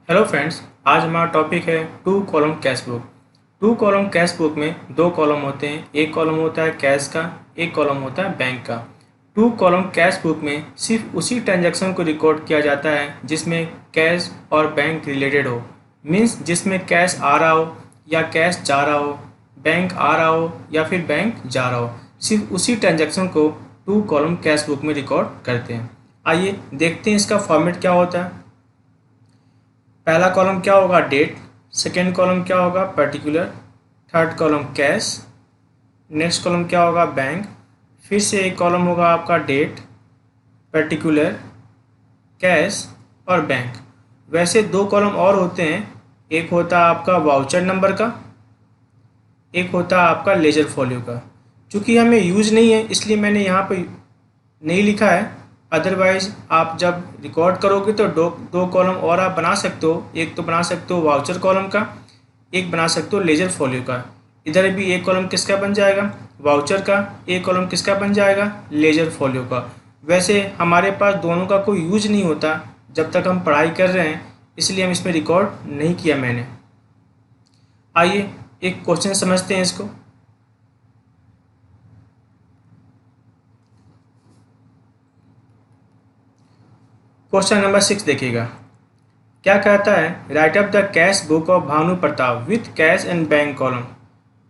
Hello friends, आज हमारा topic है two column cash book. Two column cash book में दो कॉलम होते हैं, एक कॉलम होता है कैश का, एक कॉलम होता है बैंक का। टू कॉलम कैश बुक में सिर्फ उसी ट्रांजैक्शन को रिकॉर्ड किया जाता है जिसमें कैश और बैंक रिलेटेड हो। मीन्स जिसमें कैश आ रहा हो या कैश जा रहा हो, बैंक आ रहा हो या फिर बैंक जा रहा हो, सिर्फ उसी ट्रांजैक्शन को टू कॉलम कैश बुक में रिकॉर्ड करते हैं। आइए देखते हैं इसका फॉर्मेट क्या होता है। पहला कॉलम क्या होगा, डेट। सेकेंड कॉलम क्या होगा, particular. Third column cash. Next column क्या होगा, बैंक। फिर से एक कॉलम होगा आपका डेट, पर्टिकुलर, कैश और बैंक। वैसे दो कॉलम और होते हैं, एक होता है आपका वाउचर नंबर का, एक होता है आपका लेजर फॉलियो का। चूँकि हमें यूज़ नहीं है इसलिए मैंने यहाँ पर नहीं लिखा है। अदरवाइज आप जब रिकॉर्ड करोगे तो दो दो कॉलम और आप बना सकते हो। एक तो बना सकते हो वाउचर कॉलम का, एक बना सकते हो लेजर फॉलियो का। इधर भी एक कॉलम किसका बन जाएगा, वाउचर का। एक कॉलम किसका बन जाएगा, लेजर फॉलियो का। वैसे हमारे पास दोनों का कोई यूज नहीं होता जब तक हम पढ़ाई कर रहे हैं, इसलिए हम इसमें रिकॉर्ड नहीं किया मैंने। आइए एक क्वेश्चन समझते हैं इसको। क्वेश्चन नंबर 6 देखिएगा। क्या कहता है, right up the cash book of Bhanu Pratap with cash and bank column.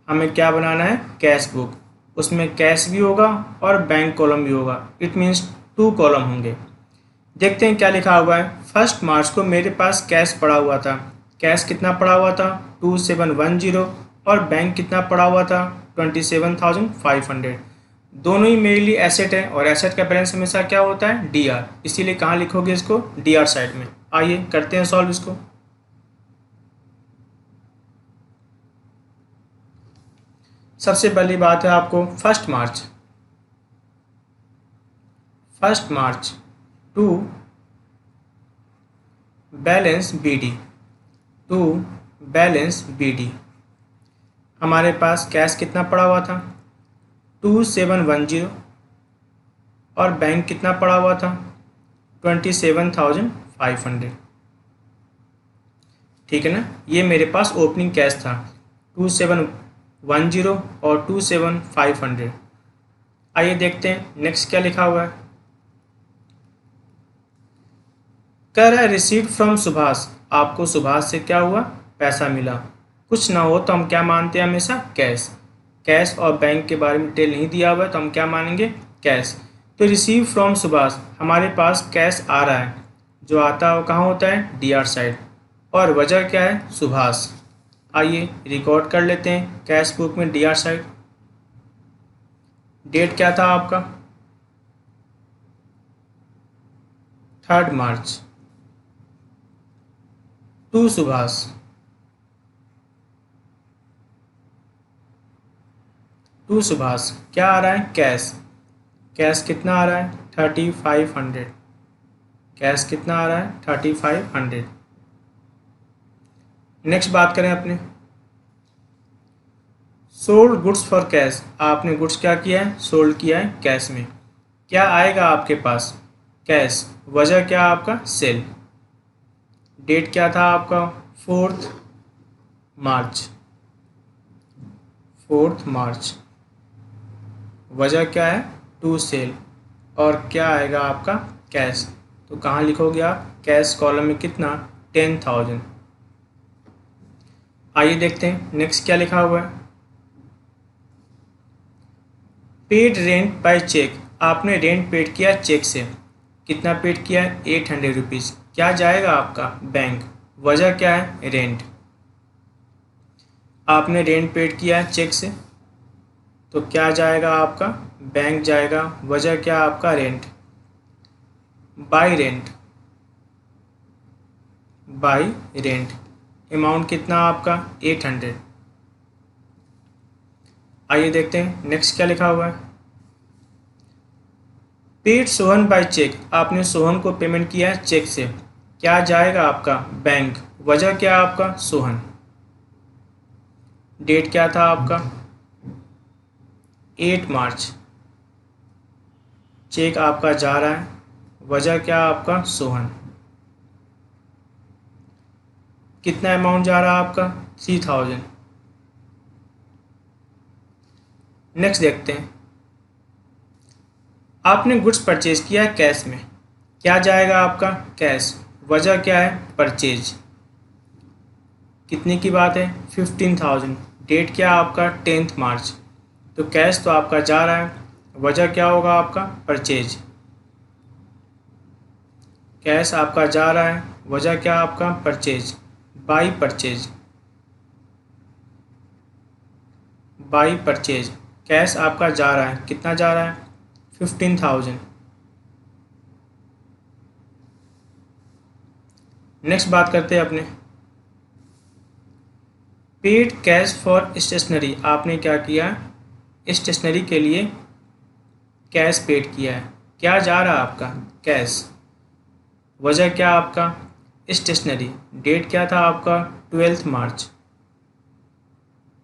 हमें क्या बनाना है, कैश बुक। उसमें कैश भी होगा और बैंक कॉलम भी होगा। इट मीन्स टू कॉलम होंगे। देखते हैं क्या लिखा हुआ है। 1 मार्च को मेरे पास कैश पड़ा हुआ था। कैश कितना पड़ा हुआ था, 2710। और बैंक कितना पड़ा हुआ था, 27,500। दोनों ही मेरे लिए एसेट है और एसेट का बैलेंस हमेशा क्या होता है, डी आर। इसीलिए कहाँ लिखोगे इसको, डी आर साइड में। आइए करते हैं सॉल्व इसको। सबसे पहली बात है आपको 1 मार्च। 1 March to balance B D, to balance B D. हमारे पास कैश कितना पड़ा हुआ था, 2710। और बैंक कितना पड़ा हुआ था, 27,500। ठीक है ना। ये मेरे पास ओपनिंग कैश था 2710 और 27,500। आइए देखते हैं नेक्स्ट क्या लिखा हुआ है। कह रहा है रिसीव्ड फ्रॉम सुभाष। आपको सुभाष से क्या हुआ, पैसा मिला। कुछ ना हो तो हम क्या मानते हैं, हमेशा कैश। कैश और बैंक के बारे में डिटेल नहीं दिया हुआ है तो हम क्या मानेंगे, कैश। तो रिसीव फ्रॉम सुभाष, हमारे पास कैश आ रहा है। जो आता है वो कहाँ होता है, डी आर साइड। और वजह क्या है, सुभाष। आइए रिकॉर्ड कर लेते हैं कैश बुक में डी आर साइड। डेट क्या था आपका, 3 मार्च, टू सुभाष। टू सुभाष क्या आ रहा है, कैश। कैश कितना आ रहा है, 3500। कैश कितना आ रहा है, 3500। नेक्स्ट बात करें अपने सोल्ड गुड्स फॉर कैश। आपने गुड्स क्या किया है, सोल्ड किया है कैश में। क्या आएगा आपके पास, कैश। वजह क्या आपका, सेल। डेट क्या था आपका, 4 मार्च। 4 मार्च। वजह क्या है, टू सेल। और क्या आएगा आपका, कैश। तो कहाँ लिखोगे आप, कैश कॉलम में कितना, 10,000। आइए देखते हैं नेक्स्ट क्या लिखा हुआ है। Paid rent by cheque. आपने रेंट पेड किया चेक से। कितना पेड किया है, 800 रुपीज़। क्या जाएगा आपका, बैंक। वजह क्या है, रेंट। आपने रेंट पेड किया है चेक से तो क्या जाएगा आपका, बैंक जाएगा। वजह क्या आपका, rent. Bye rent, bye rent. Amount कितना आपका, 800। आइए देखते हैं नेक्स्ट क्या लिखा हुआ है। Paid Sohan by cheque. आपने सोहन को पेमेंट किया है चेक से। क्या जाएगा आपका, बैंक। वजह क्या आपका, सोहन। डेट क्या था आपका, 8 मार्च। चेक आपका जा रहा है। वजह क्या आपका, सोहन। कितना अमाउंट जा रहा है आपका 3000। नेक्स्ट देखते हैं, आपने गुड्स परचेज किया है कैश में, क्या जाएगा आपका कैश। वजह क्या है परचेज, कितने की बात है 15,000। डेट क्या आपका 10 मार्च। तो कैश तो आपका जा रहा है, वजह क्या होगा आपका परचेज। कैश आपका जा रहा है, वजह क्या आपका purchase, by purchase. By purchase cash आपका जा रहा है, कितना जा रहा है 15,000। नेक्स्ट बात करते हैं अपने पेड कैश फॉर स्टेशनरी। आपने क्या किया, स्टेशनरी के लिए कैश पेड किया है, क्या जा रहा है आपका कैश। वजह क्या आपका स्टेशनरी। डेट क्या था आपका 12 मार्च।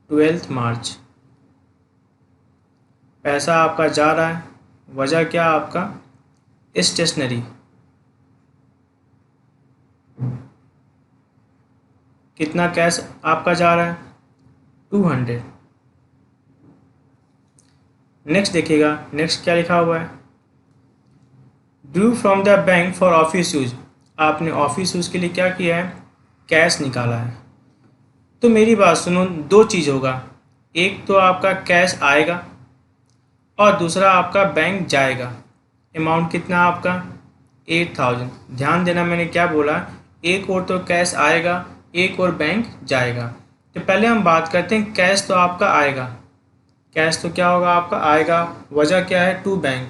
12 मार्च पैसा आपका जा रहा है, वजह क्या आपका स्टेशनरी। कितना कैश आपका जा रहा है 200। नेक्स्ट देखिएगा, नेक्स्ट क्या लिखा हुआ है due from the bank for office use. आपने ऑफिस यूज के लिए क्या किया है कैश निकाला है। तो मेरी बात सुनो, दो चीज़ होगा, एक तो आपका कैश आएगा और दूसरा आपका बैंक जाएगा। अमाउंट कितना आपका 8,000। ध्यान देना मैंने क्या बोला, एक और तो कैश आएगा, एक और बैंक जाएगा। तो पहले हम बात करते हैं कैश तो आपका आएगा, कैश तो क्या होगा आपका आएगा, वजह क्या है टू बैंक।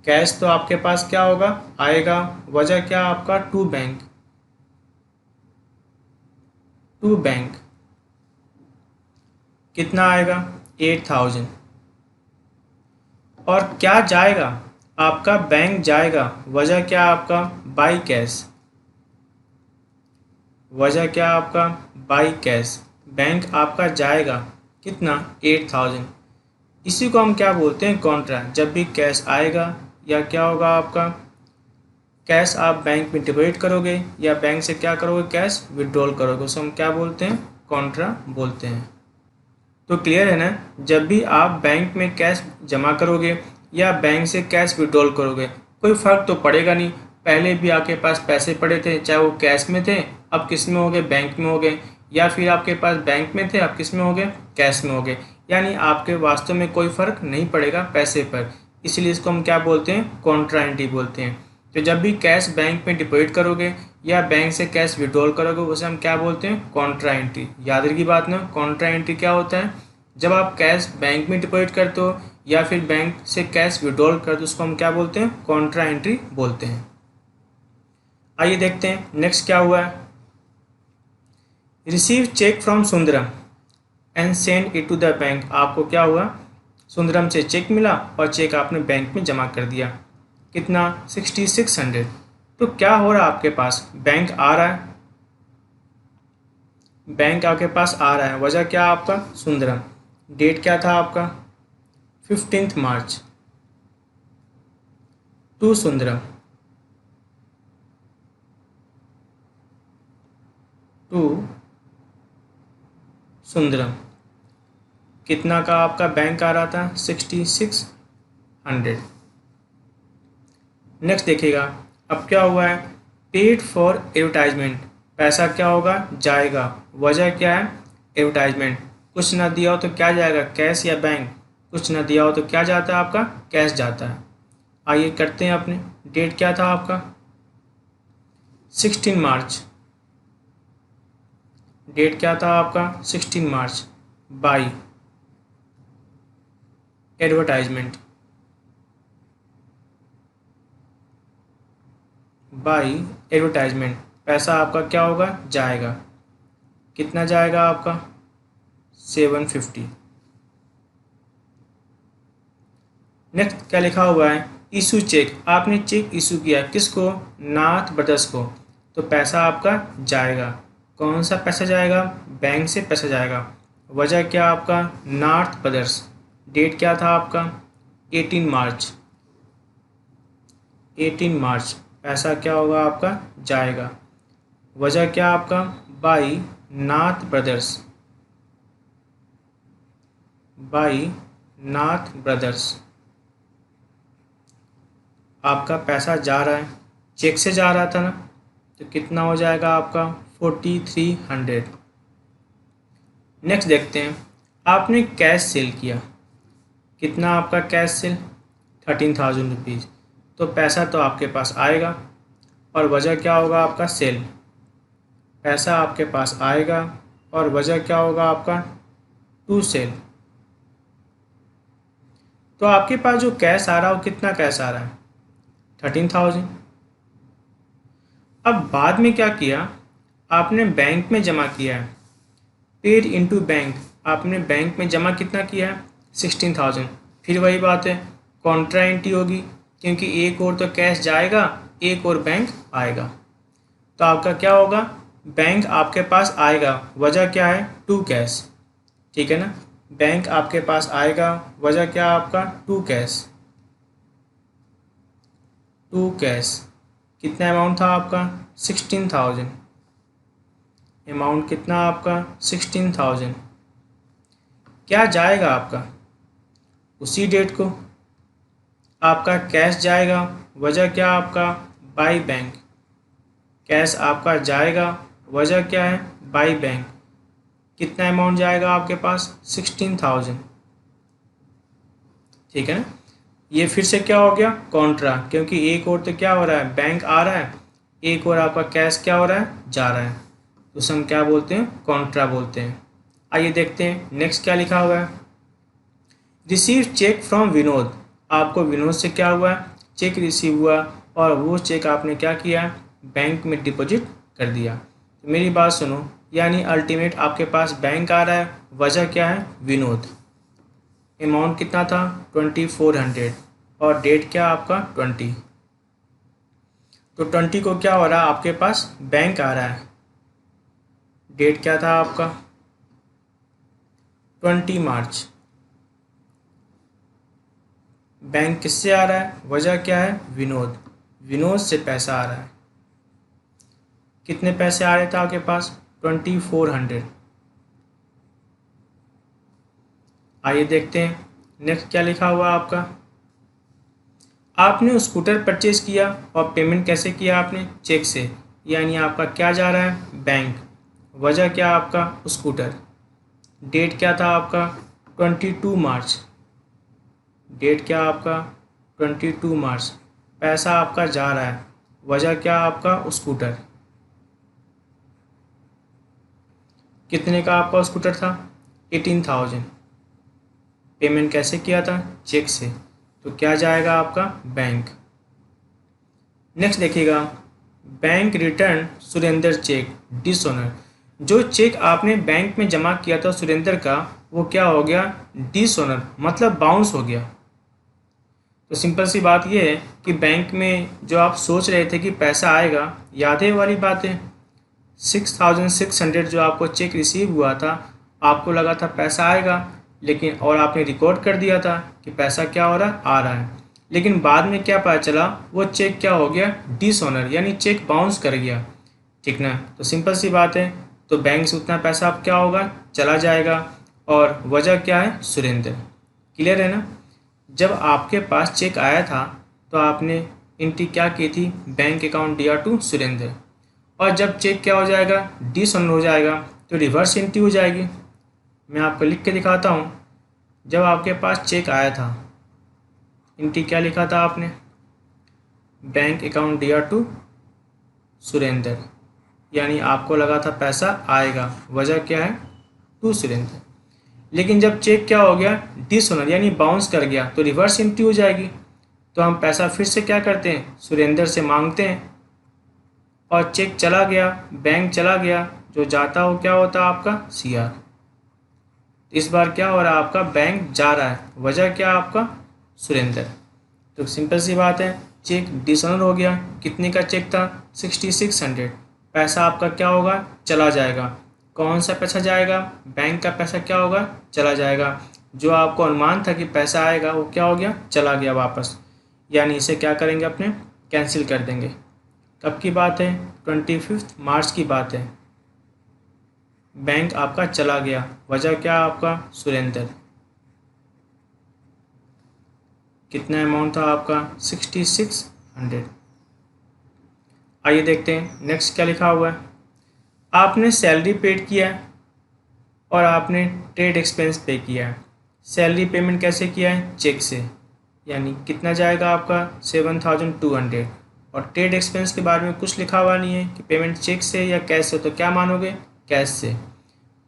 कैश तो आपके पास क्या होगा आएगा, वजह क्या आपका टू बैंक। टू बैंक कितना आएगा 8,000। और क्या जाएगा आपका बैंक जाएगा, वजह क्या आपका बाई कैश। वजह क्या आपका बाई कैश। बैंक आपका जाएगा कितना 8,000। इसी को हम क्या बोलते हैं कॉन्ट्रा। जब भी कैश आएगा या क्या होगा आपका कैश आप बैंक में डिपॉजिट करोगे या बैंक से क्या करोगे कैश विड्रॉल करोगे, उसे हम क्या बोलते हैं कॉन्ट्रा बोलते हैं। तो क्लियर है ना, जब भी आप बैंक में कैश जमा करोगे या बैंक से कैश विड्रॉल करोगे कोई फ़र्क तो पड़ेगा नहीं। पहले भी आपके पास पैसे पड़े थे, चाहे वो कैश में थे, अब किस में हो गए बैंक में हो गए, या फिर आपके पास बैंक में थे अब किस में हो गए कैश में हो गए। यानी आपके वास्तव में कोई फ़र्क नहीं पड़ेगा पैसे पर, इसलिए इसको हम क्या बोलते हैं कॉन्ट्रा एंट्री बोलते हैं। तो जब भी कैश बैंक में डिपॉजिट करोगे या बैंक से कैश विड्रॉल करोगे उसे हम क्या बोलते हैं कॉन्ट्रा एंट्री। याद रखिए बात ना, कॉन्ट्रा एंट्री क्या होता है, जब आप कैश बैंक में डिपॉजिट करते हो या फिर बैंक से कैश विड्रॉल करते हो उसको हम क्या बोलते हैं कॉन्ट्रा एंट्री बोलते हैं। आइए देखते हैं नेक्स्ट क्या हुआ है receive cheque from Sundaram and send it to the bank. आपको क्या हुआ सुंदरम से चेक मिला और चेक आपने बैंक में जमा कर दिया, कितना 6600। तो क्या हो रहा है आपके पास बैंक आ रहा है, बैंक आपके पास आ रहा है, वजह क्या आपका सुंदरम। डेट क्या था आपका 15 March to Sundaram. To Sundaram कितना का आपका बैंक आ रहा था 6600। नेक्स्ट देखिएगा, अब क्या हुआ है पेड फॉर एडवर्टाइजमेंट। पैसा क्या होगा जाएगा, वजह क्या है एडवर्टाइजमेंट। कुछ ना दिया हो तो क्या जाएगा कैश या बैंक, कुछ ना दिया हो तो क्या जाता है आपका कैश जाता है। आइए करते हैं अपने, डेट क्या था आपका 16 मार्च। डेट क्या था आपका 16 मार्च बाई एडवर्टाइजमेंट। बाई एडवर्टाइजमेंट पैसा आपका क्या होगा जाएगा, कितना जाएगा आपका 750। नेक्स्ट क्या लिखा हुआ है इशू चेक। आपने चेक इशू किया किसको नाथ ब्रदर्स को, तो पैसा आपका जाएगा। कौन सा पैसा जाएगा बैंक से पैसा जाएगा, वजह क्या आपका नॉर्थ ब्रदर्स। डेट क्या था आपका 18 मार्च। 18 मार्च पैसा क्या होगा आपका जाएगा, वजह क्या आपका, by Nath brothers, by Nath brothers. आपका पैसा जा रहा है, चेक से जा रहा था ना, तो कितना हो जाएगा आपका 4300। नेक्स्ट देखते हैं, आपने कैश सेल किया, कितना आपका कैश सेल 13,000 रुपीज़। तो पैसा तो आपके पास आएगा, और वजह क्या होगा आपका सेल, पैसा आपके पास आएगा और वजह क्या होगा आपका टू सेल। तो आपके पास जो कैश आ रहा है वो कितना कैश आ रहा है 13,000। अब बाद में क्या किया, आपने बैंक में जमा किया है, पेड इनटू बैंक, आपने बैंक में जमा कितना किया है 16,000। फिर वही बात है, कॉन्ट्रा एंट्री होगी, क्योंकि एक और तो कैश जाएगा, एक और बैंक आएगा। तो आपका क्या होगा, बैंक आपके पास आएगा, वजह क्या है टू कैश, ठीक है ना। बैंक आपके पास आएगा, वजह क्या आपका टू कैश, टू कैश। कितना अमाउंट था आपका 16,000, अमाउंट कितना आपका 16,000। क्या जाएगा आपका उसी डेट को, आपका कैश जाएगा, वजह क्या आपका बाई बैंक, कैश आपका जाएगा, वजह क्या है बाई बैंक। कितना अमाउंट जाएगा आपके पास 16,000, ठीक है ना। ये फिर से क्या हो गया कॉन्ट्रा, क्योंकि एक और तो क्या हो रहा है बैंक आ रहा है, एक और आपका कैश क्या हो रहा है जा रहा है, तो उसे हम क्या बोलते हैं कॉन्ट्रा बोलते हैं। आइए देखते हैं नेक्स्ट क्या लिखा हुआ है, रिसीव चेक फ्रॉम विनोद। आपको विनोद से क्या हुआ है चेक रिसीव हुआ, और वो चेक आपने क्या किया बैंक में डिपॉजिट कर दिया। तो मेरी बात सुनो, यानी अल्टीमेट आपके पास बैंक आ रहा है, वजह क्या है विनोद, अमाउंट कितना था 2400, और डेट क्या आपका 20। तो 20 को क्या हो रहा है आपके पास बैंक आ रहा है, डेट क्या था आपका 20 मार्च। बैंक किससे आ रहा है, वजह क्या है विनोद, विनोद से पैसा आ रहा है। कितने पैसे आ रहे थे आपके पास 2400। आइए देखते हैं नेक्स्ट क्या लिखा हुआ आपका, आपने स्कूटर परचेज किया और पेमेंट कैसे किया आपने चेक से, यानी आपका क्या जा रहा है बैंक, वजह क्या आपका स्कूटर, डेट क्या था आपका 22 मार्च, डेट क्या आपका 22 मार्च। पैसा आपका जा रहा है, वजह क्या आपका स्कूटर। कितने का आपका स्कूटर था 18,000। पेमेंट कैसे किया था चेक से, तो क्या जाएगा आपका बैंक। नेक्स्ट देखिएगा, bank return Surendra cheque dishonour. जो चेक आपने बैंक में जमा किया था सुरेंद्र का, वो क्या हो गया डिसऑनर, मतलब बाउंस हो गया। तो सिंपल सी बात ये है कि बैंक में जो आप सोच रहे थे कि पैसा आएगा, याद है वाली बात है 6,600 जो आपको चेक रिसीव हुआ था, आपको लगा था पैसा आएगा, लेकिन और आपने रिकॉर्ड कर दिया था कि पैसा क्या हो रहा है आ रहा है, लेकिन बाद में क्या पता चला वो चेक क्या हो गया डिसऑनर, यानी चेक बाउंस कर गया, ठीक ना। तो सिंपल सी बात है, तो बैंक से उतना पैसा अब क्या होगा चला जाएगा, और वजह क्या है सुरेंद्र। क्लियर है ना। जब आपके पास चेक आया था तो आपने एंट्री क्या की थी बैंक अकाउंट दिया टू सुरेंद्र, और जब चेक क्या हो जाएगा डिसऑनर हो जाएगा तो रिवर्स एंट्री हो जाएगी। मैं आपको लिख के दिखाता हूँ, जब आपके पास चेक आया था एंट्री क्या लिखा था आपने, बैंक अकाउंट दिया टू सुरेंद्र, यानी आपको लगा था पैसा आएगा, वजह क्या है टू सुरेंद्र। लेकिन जब चेक क्या हो गया डिसऑनर यानी बाउंस कर गया तो रिवर्स एंट्री हो जाएगी, तो हम पैसा फिर से क्या करते हैं सुरेंद्र से मांगते हैं, और चेक चला गया बैंक चला गया, जो जाता हो क्या होता आपका CR। इस बार क्या हो रहा है आपका बैंक जा रहा है, वजह क्या आपका सुरेंद्र। तो सिंपल सी बात है, चेक डिसऑनर हो गया, कितने का चेक था 6,600, पैसा आपका क्या होगा चला जाएगा। कौन सा पैसा जाएगा बैंक का पैसा क्या होगा चला जाएगा, जो आपको अनुमान था कि पैसा आएगा वो क्या हो गया चला गया वापस, यानी इसे क्या करेंगे अपने कैंसिल कर देंगे। कब की बात है? 25 मार्च की बात है। बैंक आपका चला गया, वजह क्या आपका? सुरेंद्र। कितना अमाउंट था आपका? 6600। आइए देखते हैं नेक्स्ट क्या लिखा हुआ है। आपने सैलरी पेड किया है और आपने ट्रेड एक्सपेंस पे किया है। सैलरी पेमेंट कैसे किया है? चेक से, यानी कितना जाएगा आपका? 7200। और ट्रेड एक्सपेंस के बारे में कुछ लिखा हुआ नहीं है कि पेमेंट चेक से या कैश से, तो क्या मानोगे? कैश से।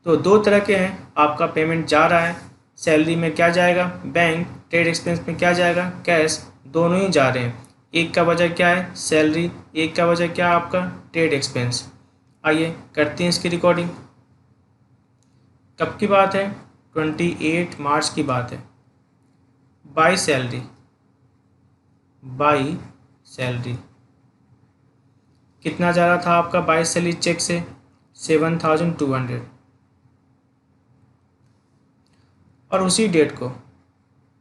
तो दो तरह के हैं, आपका पेमेंट जा रहा है, सैलरी में क्या जाएगा? बैंक। ट्रेड एक्सपेंस में क्या जाएगा? कैश। दोनों ही जा रहे हैं। एक का वजह क्या है? सैलरी। एक का वजह क्या आपका? Trade expense. आइए करते हैं इसकी रिकॉर्डिंग। कब की बात है? 28 मार्च की बात है। बाई सैलरी, बाई सैलरी कितना जा रहा था आपका बाई सैलरी चेक से? 7200। और उसी डेट को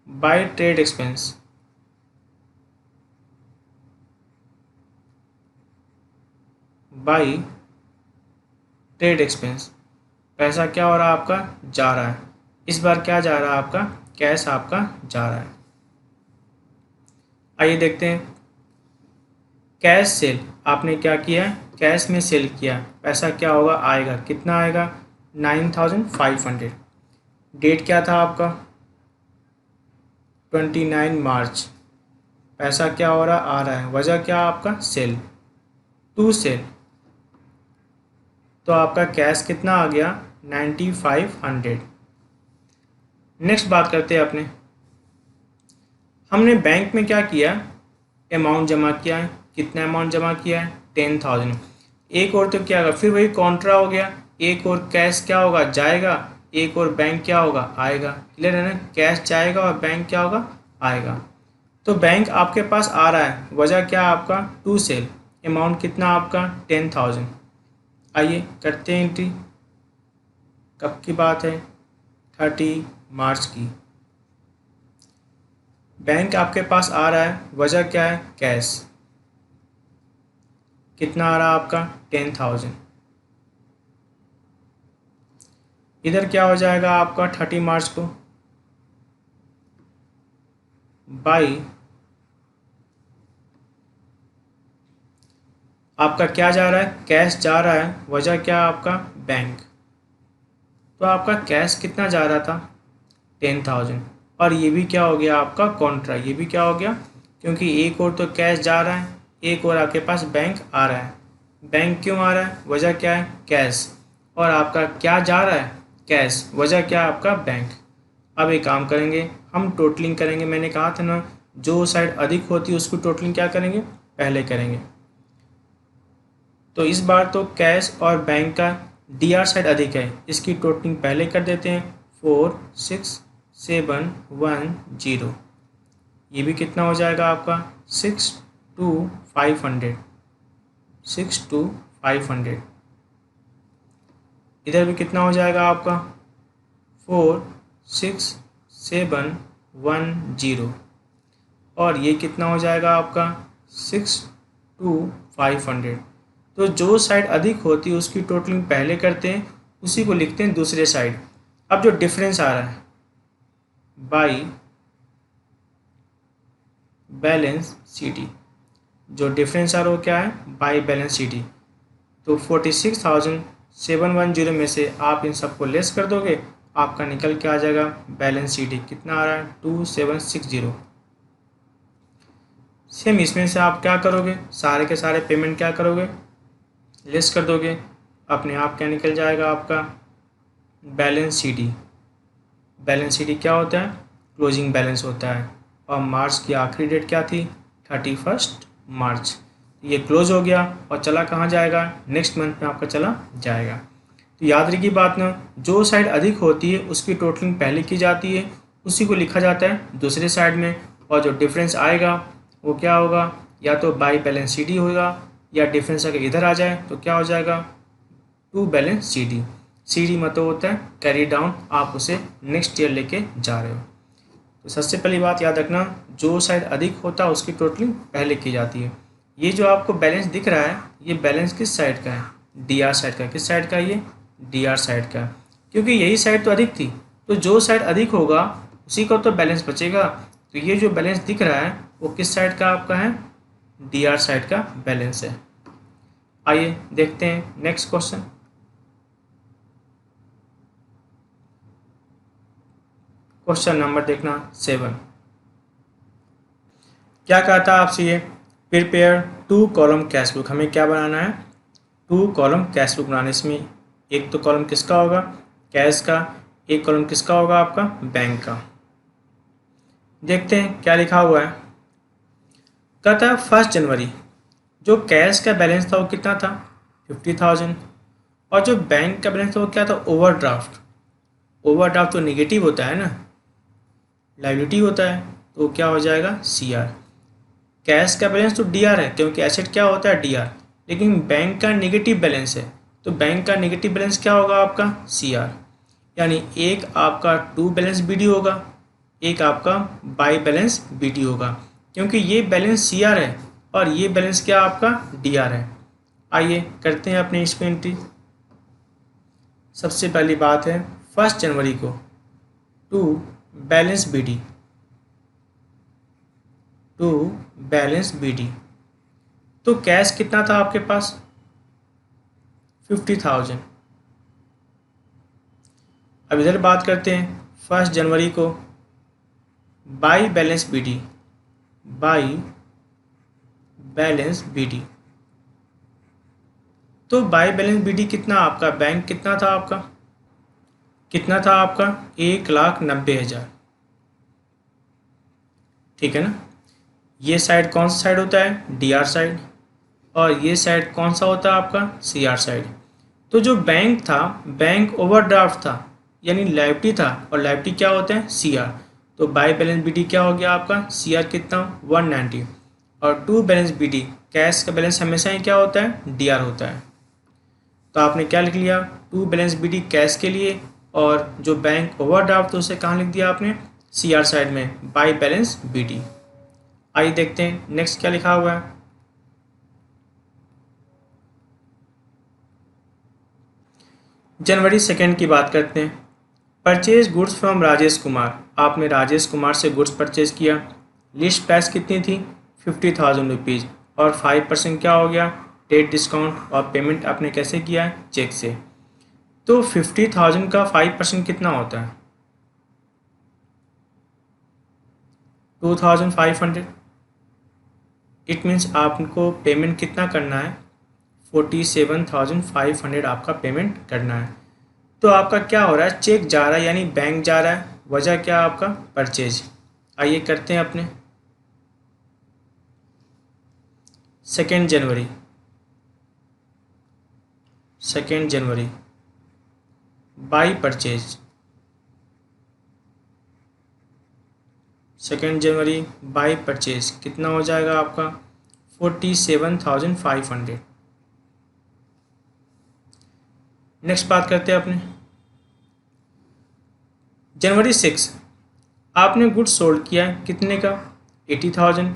by trade expense, by trade expense, पैसा क्या हो रहा है आपका? जा रहा है। इस बार क्या जा रहा है आपका? कैश आपका जा रहा है। आइए देखते हैं। कैश सेल आपने क्या किया? कैश में सेल किया। पैसा क्या होगा? आएगा। कितना आएगा? 9500। डेट क्या था आपका? 29 मार्च। पैसा क्या हो रहा? आ रहा है। वजह क्या आपका? सेल। टू सेल, तो आपका कैश कितना आ गया? 9500। नेक्स्ट बात करते हैं अपने। हमने बैंक में क्या किया? अमाउंट जमा किया है। कितना अमाउंट जमा किया है? 10,000। एक और तो क्या होगा? फिर वही कॉन्ट्रा हो गया। एक और कैश क्या होगा? जाएगा। एक और बैंक क्या होगा? आएगा। क्लियर है ना? कैश जाएगा और बैंक क्या होगा? आएगा। तो बैंक आपके पास आ रहा है, वजह क्या आपका? To cell. अमाउंट कितना आपका? 10,000। आइए करते हैं एंट्री। कब की बात है? 30 मार्च की। बैंक आपके पास आ रहा है, वजह क्या है? कैश। कितना आ रहा है आपका? 10,000। इधर क्या हो जाएगा आपका 30 मार्च को? बाई आपका क्या जा रहा है? कैश जा रहा है, वजह क्या आपका? बैंक। तो आपका कैश कितना जा रहा था? 10,000। और ये भी क्या हो गया आपका? कॉन्ट्रा। ये भी क्या हो गया? क्योंकि एक और तो कैश जा रहा है, एक और आपके पास बैंक आ रहा है। बैंक क्यों आ रहा है? वजह क्या है? कैश। और आपका क्या जा रहा है? कैश। वजह क्या आपका? बैंक। अब एक काम करेंगे, हम टोटलिंग करेंगे। मैंने कहा था ना, जो साइड अधिक होती है उसकी टोटलिंग क्या करेंगे? पहले करेंगे। तो इस बार तो कैश और बैंक का डीआर साइड अधिक है, इसकी टोटलिंग पहले कर देते हैं। 46710। ये भी कितना हो जाएगा आपका? 62500। 62500। इधर भी कितना हो जाएगा आपका? 46710। और ये कितना हो जाएगा आपका? 62500। तो जो साइड अधिक होती है उसकी टोटलिंग पहले करते हैं, उसी को लिखते हैं दूसरे साइड। अब जो डिफरेंस आ रहा है, बाई बैलेंस शीट, जो डिफरेंस आ रहा है वो क्या है? By balance sheet. तो 46,710 में से आप इन सबको लेस कर दोगे, आपका निकल के आ जाएगा बैलेंस शीट। कितना आ रहा है? 2760। सेम इसमें से आप क्या करोगे? सारे के सारे पेमेंट क्या करोगे? लेस कर दोगे। अपने आप क्या निकल जाएगा आपका? Balance sheet. बैलेंस शीट क्या होता है? क्लोजिंग बैलेंस होता है। और मार्च की आखिरी डेट क्या थी? 31 मार्च। ये क्लोज हो गया और चला कहाँ जाएगा? नेक्स्ट मंथ में आपका चला जाएगा। तो याद रखिए बात ना, जो साइड अधिक होती है उसकी टोटलिंग पहले की जाती है, उसी को लिखा जाता है दूसरे साइड में। और जो डिफरेंस आएगा वो क्या होगा? या तो बाई बैलेंस शीट होगा, या डिफरेंस अगर इधर आ जाए तो क्या हो जाएगा? To balance sheet. सीडी मतलब होता है कैरी डाउन, आप उसे नेक्स्ट ईयर लेके जा रहे हो। तो सबसे पहली बात याद रखना, जो साइड अधिक होता है उसकी टोटलिंग पहले की जाती है। ये जो आपको बैलेंस दिख रहा है ये बैलेंस किस साइड का है, डी आर साइड का। किस साइड का, ये डी आर साइड का, क्योंकि यही साइड तो अधिक थी, तो जो साइड अधिक होगा उसी का तो बैलेंस बचेगा। तो ये जो बैलेंस दिख रहा है वो किस साइड का आपका है, डी आर साइड का बैलेंस है। आइए देखते हैं नेक्स्ट क्वेश्चन। क्वेश्चन नंबर देखना 7। क्या कहा था आपसे, ये प्रिपेयर 2 कॉलम कैश बुक। हमें क्या बनाना है, 2 कॉलम कैश बुक बनाना। इसमें एक तो कॉलम किसका होगा, कैश का, एक कॉलम किसका होगा, आपका बैंक का। देखते हैं क्या लिखा हुआ है। कहता है 1 जनवरी जो कैश का बैलेंस था वो कितना था, 50,000, और जो बैंक का बैलेंस था वो क्या था, ओवरड्राफ्ट। ओवरड्राफ्ट तो निगेटिव होता है ना, लायबिलिटी होता है, तो क्या हो जाएगा, सी आर। कैश का बैलेंस तो डी आर है क्योंकि एसेट क्या होता है, डी आर, लेकिन बैंक का नेगेटिव बैलेंस है तो बैंक का नेगेटिव बैलेंस क्या होगा आपका, सी आर। यानी एक आपका टू बैलेंस बी डी होगा, एक आपका बाई बैलेंस बी डी होगा, क्योंकि ये बैलेंस सी आर है और ये बैलेंस क्या आपका डी आर है। आइए करते हैं अपनी इसमें एंट्री। सबसे पहली बात है 1 जनवरी को to balance B D, to balance B D. तो कैश कितना था आपके पास, 50,000। अब इधर बात करते हैं 1 जनवरी को by balance B D, by balance B D. तो बाई बैलेंस बी डी कितना आपका, बैंक कितना था आपका, कितना था आपका 1,90,000। ठीक है ना। ये साइड कौन सा साइड होता है, डी आर साइड, और ये साइड कौन सा होता है आपका, सी आर साइड। तो जो बैंक था, बैंक ओवरड्राफ्ट था यानी लायबिलिटी था, और लायबिलिटी क्या होता है, सी आर। तो बाई बैलेंस बी डी क्या हो गया आपका, सी आर कितना 190, और to balance B D, cash का बैलेंस हमेशा ही क्या होता है, डी आर होता है। तो आपने क्या लिख लिया, to balance B D cash के लिए, और जो बैंक ओवरड्राफ्ट तो उसे कहाँ लिख दिया आपने, सी आर साइड में, बाई बैलेंस बी डी। आइए देखते हैं नेक्स्ट क्या लिखा हुआ है। जनवरी 2 की बात करते हैं। Purchase goods from Rajesh Kumar, आपने राजेश कुमार से गुड्स परचेज किया। लिस्ट प्राइस कितनी थी, 50,000 रुपीज़, और 5% क्या हो गया, डेट डिस्काउंट, और पेमेंट आपने कैसे किया है, चेक से। तो 50,000 का 5% कितना होता है, 2,500। इट मीन्स आपको पेमेंट कितना करना है, 47,500 आपका पेमेंट करना है। तो आपका क्या हो रहा है, चेक जा रहा है यानी बैंक जा रहा है, वजह क्या आपका, परचेज। आइए करते हैं अपने 2 जनवरी, 2 जनवरी बाई परचेज, 2 जनवरी बाई परचेज कितना हो जाएगा आपका, 47,500। नेक्स्ट बात करते हैं अपने जनवरी 6, आपने गुड्स सोल्ड किया है कितने का, 80,000।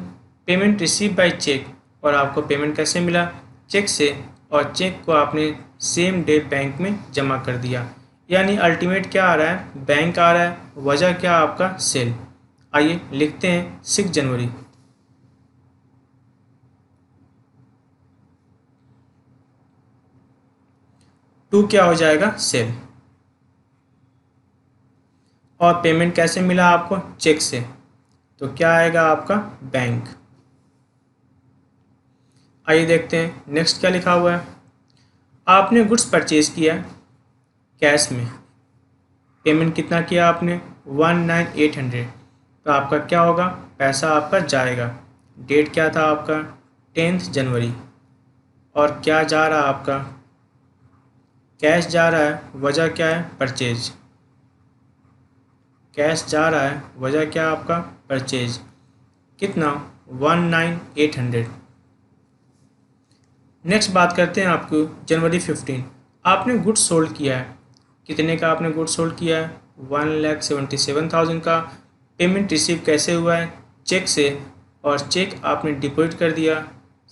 पेमेंट रिसीव बाय चेक, और आपको पेमेंट कैसे मिला, चेक से, और चेक को आपने सेम डे बैंक में जमा कर दिया। यानी अल्टीमेट क्या आ रहा है, बैंक आ रहा है, वजह क्या आपका, सेल। आइए लिखते हैं 6 जनवरी, टू क्या हो जाएगा, सेल, और पेमेंट कैसे मिला आपको, चेक से, तो क्या आएगा आपका, बैंक। आइए देखते हैं नेक्स्ट क्या लिखा हुआ है। आपने गुड्स परचेज किया कैश में, पेमेंट कितना किया आपने, 19,800। तो आपका क्या होगा, पैसा आपका जाएगा। डेट क्या था आपका, 10 जनवरी, और क्या जा रहा आपका, कैश जा रहा है, वजह क्या है, परचेज। कैश जा रहा है, वजह क्या आपका, परचेज। कितना, 19,800। नेक्स्ट बात करते हैं आपको जनवरी 15, आपने गुड्स सोल्ड किया है, कितने का आपने गुड्स सोल्ड किया है, 1,77,000 का। पेमेंट रिसीव कैसे हुआ है, चेक से, और चेक आपने डिपॉजिट कर दिया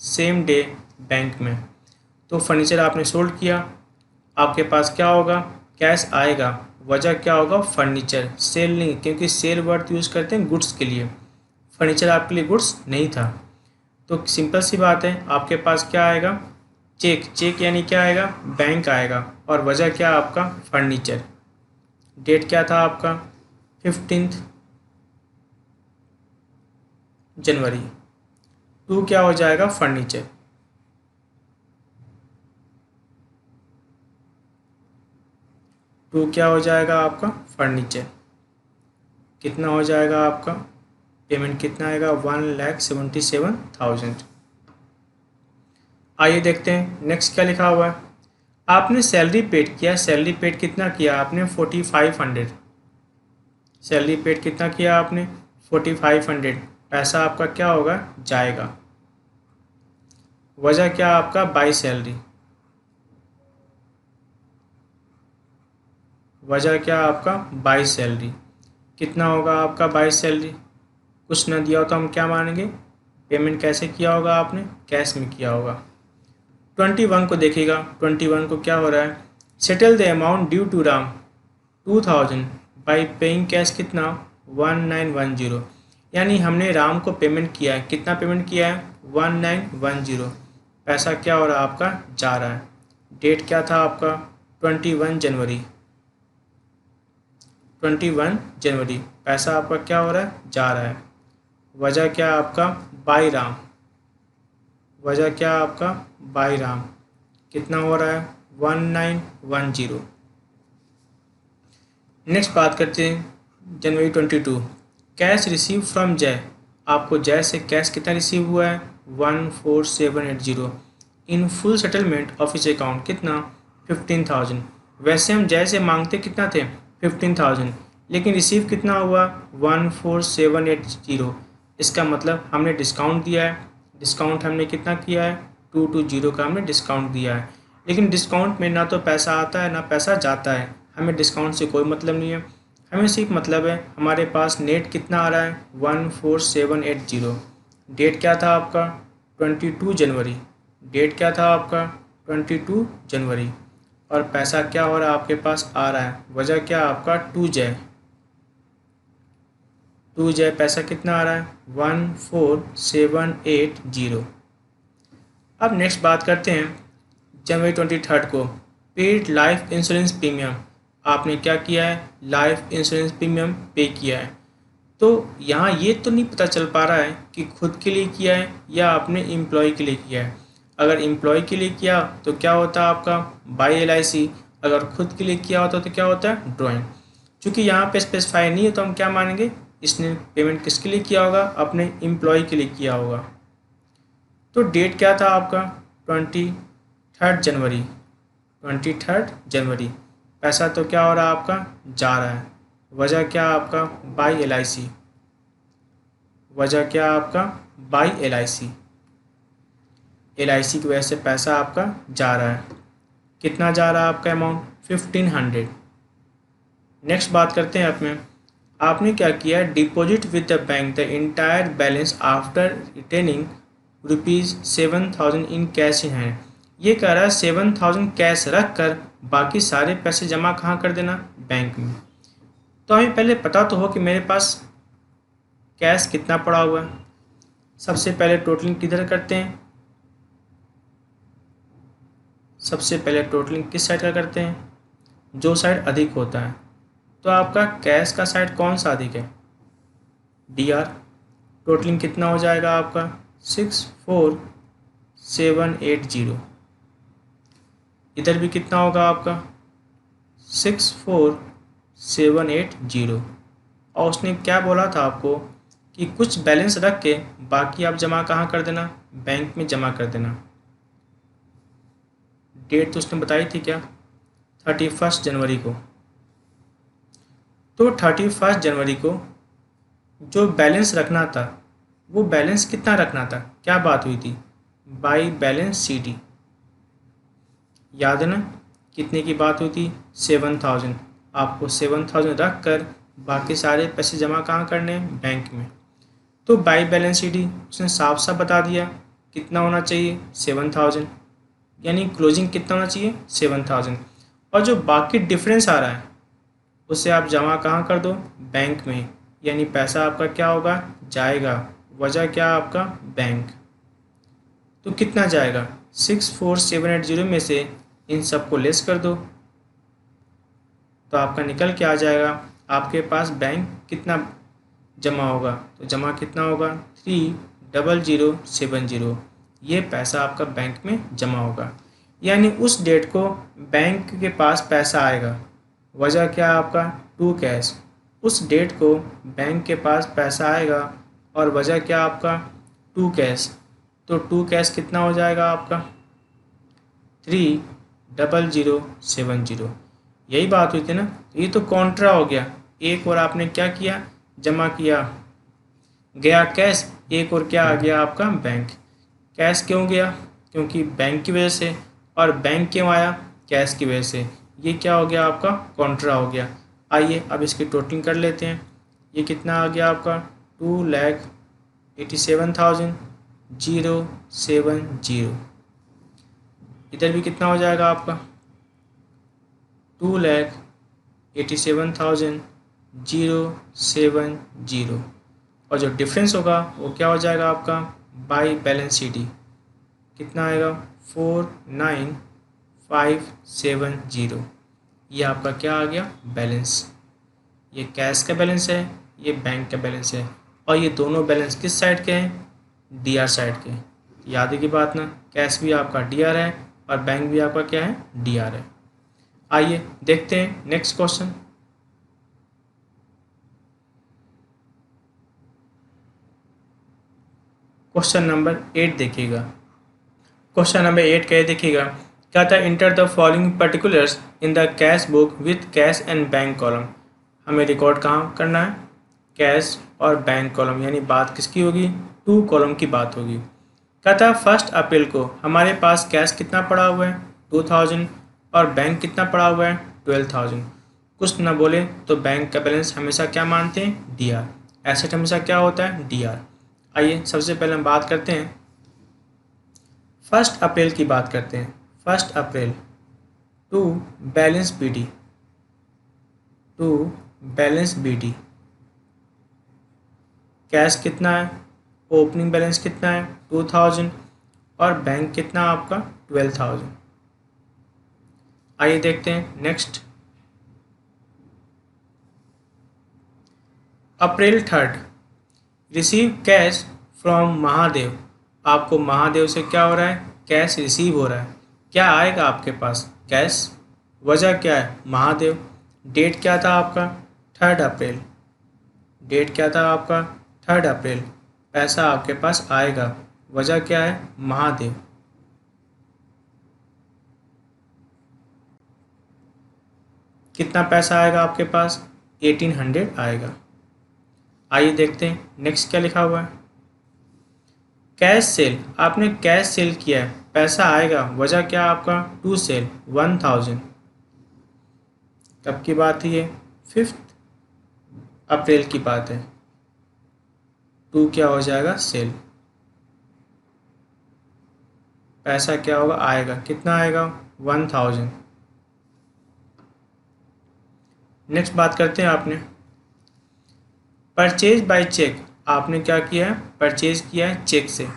सेम डे बैंक में। तो फर्नीचर आपने सोल्ड किया, आपके पास क्या होगा, कैश आएगा। वजह क्या होगा, फर्नीचर। सेल नहीं, क्योंकि सेल वर्ड यूज़ करते हैं गुड्स के लिए, फर्नीचर आपके लिए गुड्स नहीं था। तो सिंपल सी बात है, आपके पास क्या आएगा, चेक। चेक यानी क्या आएगा, बैंक आएगा। और वजह क्या आपका, फर्नीचर। डेट क्या था आपका, 15 जनवरी। टू क्या हो जाएगा, फर्नीचर। टू क्या हो जाएगा आपका, फर्नीचर। कितना हो जाएगा आपका, पेमेंट कितना आएगा, 1,77,000। आइए देखते हैं नेक्स्ट क्या लिखा हुआ है। आपने सैलरी पेड किया, सैलरी पेड कितना किया आपने, 4500। सैलरी पेड कितना किया आपने, 4500। पैसा आपका क्या होगा, जाएगा। वजह क्या आपका, बाई सैलरी। वजह क्या आपका, बाई सैलरी। कितना होगा आपका बाई सैलरी, कुछ ना दिया हो तो हम क्या मानेंगे, पेमेंट कैसे किया होगा आपने, कैश में किया होगा। 21 को देखिएगा, 21 को क्या हो रहा है, settle the amount due to Ram 2000 by paying cash कितना, 1910। यानी हमने राम को पेमेंट किया है, कितना पेमेंट किया है, 1910। पैसा क्या हो रहा है आपका, जा रहा है। डेट क्या था आपका, 21 जनवरी। 21 जनवरी। पैसा आपका क्या हो रहा है, जा रहा है। वजह क्या आपका, बाई राम। वजह क्या आपका, बाई राम। कितना हो रहा है, 1910। नेक्स्ट बात करते हैं जनवरी 22। कैश रिसीव फ्रॉम जय। आपको जय से कैश कितना रिसीव हुआ है, 14780। In full settlement of his account कितना, 15,000। वैसे हम जय से मांगते कितना थे, 15,000, लेकिन रिसीव कितना हुआ, 14780। इसका मतलब हमने डिस्काउंट दिया है। डिस्काउंट हमने कितना किया है, 220 का हमने डिस्काउंट दिया है। लेकिन डिस्काउंट में ना तो पैसा आता है ना पैसा जाता है, हमें डिस्काउंट से कोई मतलब नहीं है। हमें सिर्फ मतलब है हमारे पास नेट कितना आ रहा है, 14780। डेट क्या था आपका, 22 जनवरी। डेट क्या था आपका, 22 जनवरी। और पैसा क्या हो रहा है आपके पास आ रहा है। वजह क्या आपका, 2J। 2J पैसा कितना आ रहा है, 14780। अब नेक्स्ट बात करते हैं जनवरी 23 को। Paid life insurance premium. आपने क्या किया है, लाइफ इंश्योरेंस प्रीमियम पे किया है। तो यहाँ ये तो नहीं पता चल पा रहा है कि खुद के लिए किया है या आपने एम्प्लॉय के लिए किया है। अगर एम्प्लॉय के लिए किया तो क्या होता है आपका, बाई LIC। अगर खुद के लिए किया होता तो क्या होता है, ड्राइंग। चूँकि यहाँ पे स्पेसिफाई नहीं है तो हम क्या मानेंगे, इसने पेमेंट किसके लिए किया होगा, अपने एम्प्लॉय के लिए किया होगा। तो डेट क्या था आपका, 23 जनवरी। 23 जनवरी। पैसा तो क्या हो रहा है आपका, जा रहा है। वजह क्या आपका, बाई LIC। वजह क्या आपका, बाई LIC। LIC की वजह से पैसा आपका जा रहा है। कितना जा रहा है आपका अमाउंट, 1500। नेक्स्ट बात करते हैं अपने, आपने क्या किया, deposit with the bank the entire balance after retaining ₹7,000 in cash in hand. ये कह रहा है 7,000 कैश रख कर बाकी सारे पैसे जमा कहाँ कर देना, बैंक में। तो हमें पहले पता तो हो कि मेरे पास कैश कितना पड़ा हुआ है। सबसे पहले टोटलिंग किधर करते हैं, सबसे पहले टोटलिंग किस साइड का करते हैं, जो साइड अधिक होता है। तो आपका कैश का साइड कौन सा अधिक है, DR। टोटलिंग कितना हो जाएगा आपका, 64780। इधर भी कितना होगा आपका, 64780। और उसने क्या बोला था आपको कि कुछ बैलेंस रख के बाकी आप जमा कहाँ कर देना, बैंक में जमा कर देना। डेट तो उसने बताई थी क्या, 31 जनवरी को। तो 31 जनवरी को जो बैलेंस रखना था वो बैलेंस कितना रखना था, क्या बात हुई थी, बाई बैलेंस CD। याद है ना, कितने की बात हुई थी, 7,000। आपको 7,000 रख कर बाकी सारे पैसे जमा कहाँ करने हैं, बैंक में। तो बाई बैलेंस CD उसने साफ साफ बता दिया कितना होना चाहिए 7000, यानी क्लोजिंग कितना होना चाहिए 7000। और जो बाकी डिफरेंस आ रहा है उसे आप जमा कहाँ कर दो, बैंक में, यानी पैसा आपका क्या होगा, जाएगा। वजह क्या आपका, बैंक। तो कितना जाएगा, 64780 में से इन सबको लेस कर दो, तो आपका निकल के आ जाएगा आपके पास बैंक कितना जमा होगा। तो जमा कितना होगा 30070, ये पैसा आपका बैंक में जमा होगा। यानी उस डेट को बैंक के पास पैसा आएगा। वजह क्या आपका, टू कैश। उस डेट को बैंक के पास पैसा आएगा और वजह क्या आपका, टू कैश। तो टू कैश कितना हो जाएगा आपका 30070। यही बात हुई थी ना। तो ये तो कॉन्ट्रा हो गया, एक और आपने क्या किया, जमा किया, गया कैश, एक और क्या आ गया आपका बैंक। कैश क्यों गया, क्योंकि बैंक की वजह से, और बैंक क्यों आया, कैश की वजह से। ये क्या हो गया आपका, कॉन्ट्रा हो गया। आइए अब इसकी टोटलिंग कर लेते हैं। ये कितना आ गया आपका 2,87,070। इधर भी कितना हो जाएगा आपका 2,87,070। और जो डिफरेंस होगा वो क्या हो जाएगा आपका बाई बैलेंस शीट। कितना आएगा 49570। ये आपका क्या आ गया, बैलेंस। ये कैश का बैलेंस है, ये बैंक का बैलेंस है। और ये दोनों बैलेंस किस साइड के हैं, डीआर साइड के। याद है की बात ना, कैश भी आपका डीआर है और बैंक भी आपका क्या है, डीआर है। आइए देखते हैं नेक्स्ट क्वेश्चन। क्वेश्चन नंबर 8 देखिएगा। क्वेश्चन नंबर 8 क्या देखिएगा, क्या था, enter the following particulars in the cash book with cash and bank column. हमें रिकॉर्ड कहाँ करना है, कैश और बैंक कॉलम, यानी बात किसकी होगी, टू कॉलम की बात होगी। क्या था, 1 अप्रैल को हमारे पास कैश कितना पड़ा हुआ है 2000 और बैंक कितना पड़ा हुआ है 12000। कुछ ना बोले तो बैंक का बैलेंस हमेशा क्या मानते हैं, डीआर। एसेट हमेशा क्या होता है, डीआर। आइए सबसे पहले हम बात करते हैं 1 अप्रैल की बात करते हैं। 1 April to balance BD, to balance BD. Cash कितना है, ओपनिंग बैलेंस कितना है 2000 और बैंक कितना आपका 12000। आइए देखते हैं next. April 3 receive cash from Mahadev. आपको महादेव से क्या हो रहा है, कैश रिसीव हो रहा है। क्या आएगा आपके पास, कैश। वजह क्या है, महादेव। डेट क्या था आपका 3 अप्रैल। डेट क्या था आपका 3 अप्रैल। पैसा आपके पास आएगा। वजह क्या है, महादेव। कितना पैसा आएगा आपके पास 1800 आएगा। आइए देखते हैं नेक्स्ट क्या लिखा हुआ है। कैश सेल, आपने कैश सेल किया है, पैसा आएगा। वजह क्या आपका, टू सेल 1000। कब की बात है ये, 5 अप्रैल की बात है। टू क्या हो जाएगा, सेल। पैसा क्या होगा, आएगा। कितना आएगा 1000। नेक्स्ट बात करते हैं आपने परचेज बाय चेक। आपने क्या किया है, परचेज किया है चेक से।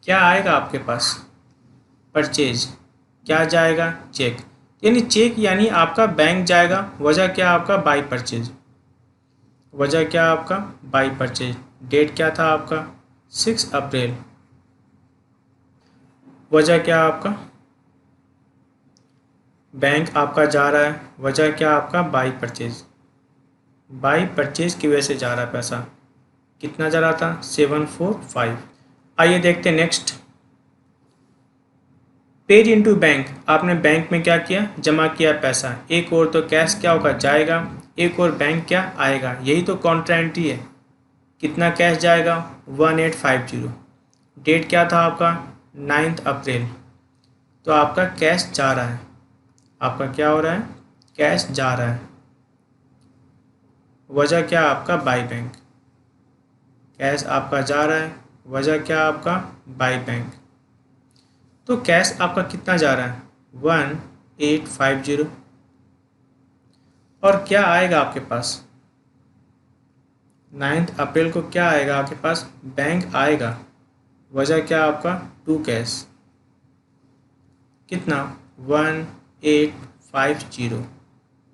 क्या आएगा आपके पास, परचेज। क्या जाएगा, चेक। यानी चेक यानी आपका बैंक जाएगा। वजह क्या आपका, बाई परचेज। वजह क्या आपका, बाई परचेज। डेट क्या था आपका 6 अप्रैल। वजह क्या आपका, बैंक आपका जा रहा है। वजह क्या आपका, बाई परचेज। बाई परचेज की वजह से जा रहा है पैसा। कितना जा रहा था 745। आइए देखते हैं नेक्स्ट। पेड इनटू बैंक, आपने बैंक में क्या किया, जमा किया पैसा। एक और तो कैश क्या होगा, जाएगा। एक और बैंक क्या आएगा, यही तो कॉन्ट्रा एंट्री है। कितना कैश जाएगा 1850। डेट क्या था आपका 9 अप्रैल। तो आपका कैश जा रहा है। आपका क्या हो रहा है, कैश जा रहा है। वजह क्या आपका, बाई बैंक। कैश आपका जा रहा है। वजह क्या आपका, बाई बैंक। तो कैश आपका कितना जा रहा है 1850। और क्या आएगा आपके पास 9 अप्रैल को, क्या आएगा आपके पास बैंक आएगा। वजह क्या आपका टू कैश कितना 1850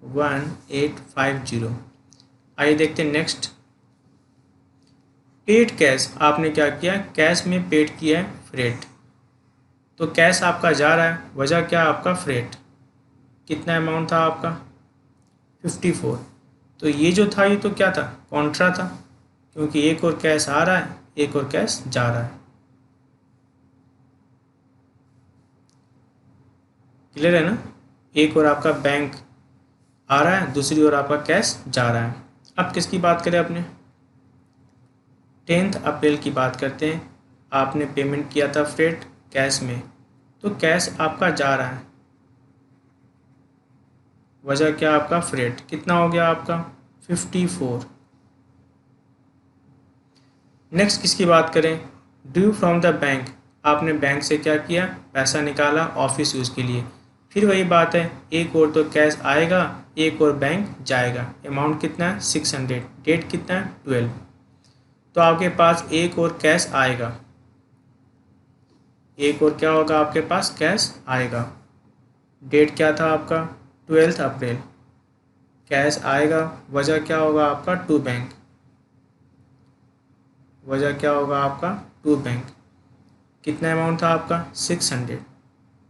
1850। आइए देखते हैं नेक्स्ट। पेड कैश, आपने क्या किया कैश में पेड किया है फ्रेट। तो कैश आपका जा रहा है, वजह क्या आपका फ्रेट। कितना अमाउंट था आपका 54। तो ये जो था ये तो क्या था कॉन्ट्रा था, क्योंकि एक और कैश आ रहा है एक और कैश जा रहा है। क्लियर है ना। एक और आपका बैंक आ रहा है, दूसरी ओर आपका कैश जा रहा है। अब किसकी बात करें अपने 10 अप्रैल की बात करते हैं। आपने पेमेंट किया था फ्रेट कैश में, तो कैश आपका जा रहा है, वजह क्या आपका फ्रेट। कितना हो गया आपका 54। नेक्स्ट किसकी बात करें ड्यू फ्रॉम द बैंक। आपने बैंक से क्या किया पैसा निकाला ऑफिस यूज़ के लिए। फिर वही बात है, एक और तो कैश आएगा एक और बैंक जाएगा। अमाउंट कितना है 600। डेट कितना है 12। तो आपके पास एक और कैश आएगा, एक और क्या होगा आपके पास कैश आएगा। डेट क्या था आपका 12 अप्रैल। कैश आएगा, वजह क्या होगा आपका टू बैंक। वजह क्या होगा आपका टू बैंक। कितना अमाउंट था आपका 600।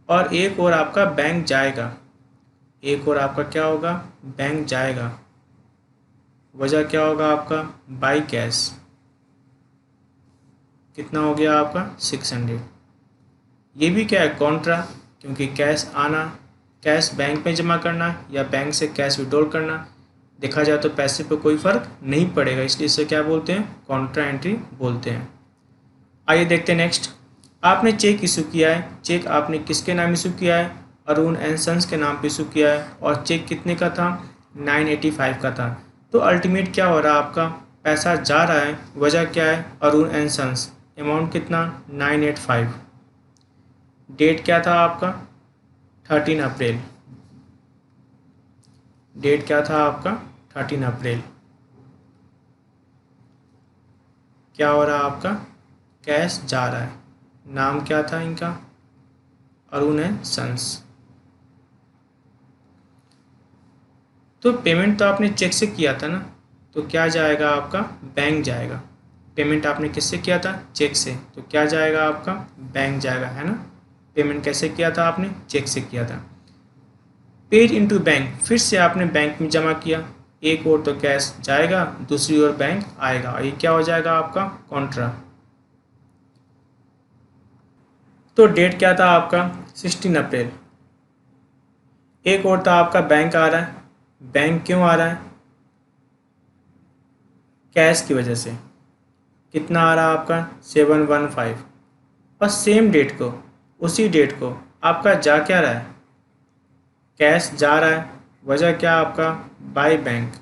और एक और आपका बैंक जाएगा, एक और आपका क्या होगा बैंक जाएगा। वजह क्या होगा आपका बाई कैश। कितना हो गया आपका 600। ये भी क्या है कॉन्ट्रा, क्योंकि कैश आना, कैश बैंक में जमा करना या बैंक से कैश विड्रॉल करना, देखा जाए तो पैसे पे कोई फ़र्क नहीं पड़ेगा, इसलिए इसे क्या बोलते हैं कॉन्ट्रा एंट्री बोलते हैं। आइए देखते हैं नेक्स्ट। आपने चेक इशू किया है, चेक आपने किसके नाम इशू किया है अरुण एंड सन्स के नाम पे इशू किया है, और चेक कितने का था 985 का था। तो अल्टीमेट क्या हो रहा है आपका पैसा जा रहा है, वजह क्या है अरुण एंड सन्स। अमाउंट कितना 985। डेट क्या था आपका 13 अप्रैल। डेट क्या था आपका 13 अप्रैल। क्या हो रहा है आपका कैश जा रहा है। नाम क्या था इनका अरुण एंड सन्स। तो पेमेंट तो आपने चेक से किया था ना, तो क्या जाएगा आपका बैंक जाएगा। पेमेंट आपने किससे किया था चेक से, तो क्या जाएगा आपका बैंक जाएगा, है ना। पेमेंट कैसे किया था आपने चेक से किया था। पेड इनटू बैंक, फिर से आपने बैंक में जमा किया, एक ओर तो कैश जाएगा दूसरी ओर बैंक आएगा, ये क्या हो जाएगा आपका कॉन्ट्रा। तो डेट क्या था आपका 16 अप्रैल। एक और था आपका बैंक आ रहा है, बैंक क्यों आ रहा है कैश की वजह से। कितना आ रहा है आपका 715। और सेम डेट को, उसी डेट को आपका जा क्या रहा है कैश जा रहा है, वजह क्या आपका बाय बैंक।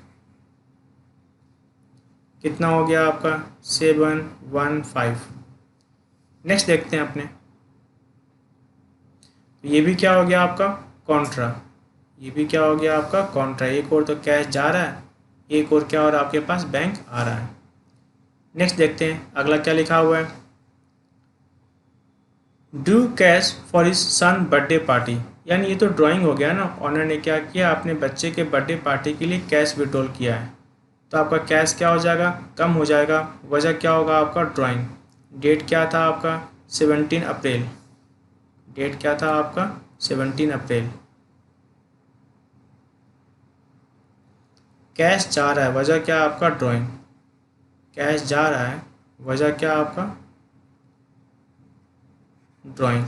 कितना हो गया आपका 715। नेक्स्ट देखते हैं अपने, ये भी क्या हो गया आपका कॉन्ट्रा। ये भी क्या हो गया आपका कॉन्ट्रा, एक और तो कैश जा रहा है एक और क्या हो रहा है आपके पास बैंक आ रहा है। नेक्स्ट देखते हैं अगला क्या लिखा हुआ है due cash for his son birthday party. यानी ये तो ड्राइंग हो गया ना, ऑनर ने क्या किया अपने बच्चे के बर्थडे पार्टी के लिए कैश विड्रॉल किया है, तो आपका कैश क्या हो जाएगा कम हो जाएगा। वजह क्या होगा आपका ड्राइंग। डेट क्या था आपका 17 अप्रैल। डेट क्या था आपका 17 अप्रैल। कैश जा रहा है, वजह क्या आपका ड्राइंग। कैश जा रहा है, वजह क्या आपका ड्राइंग।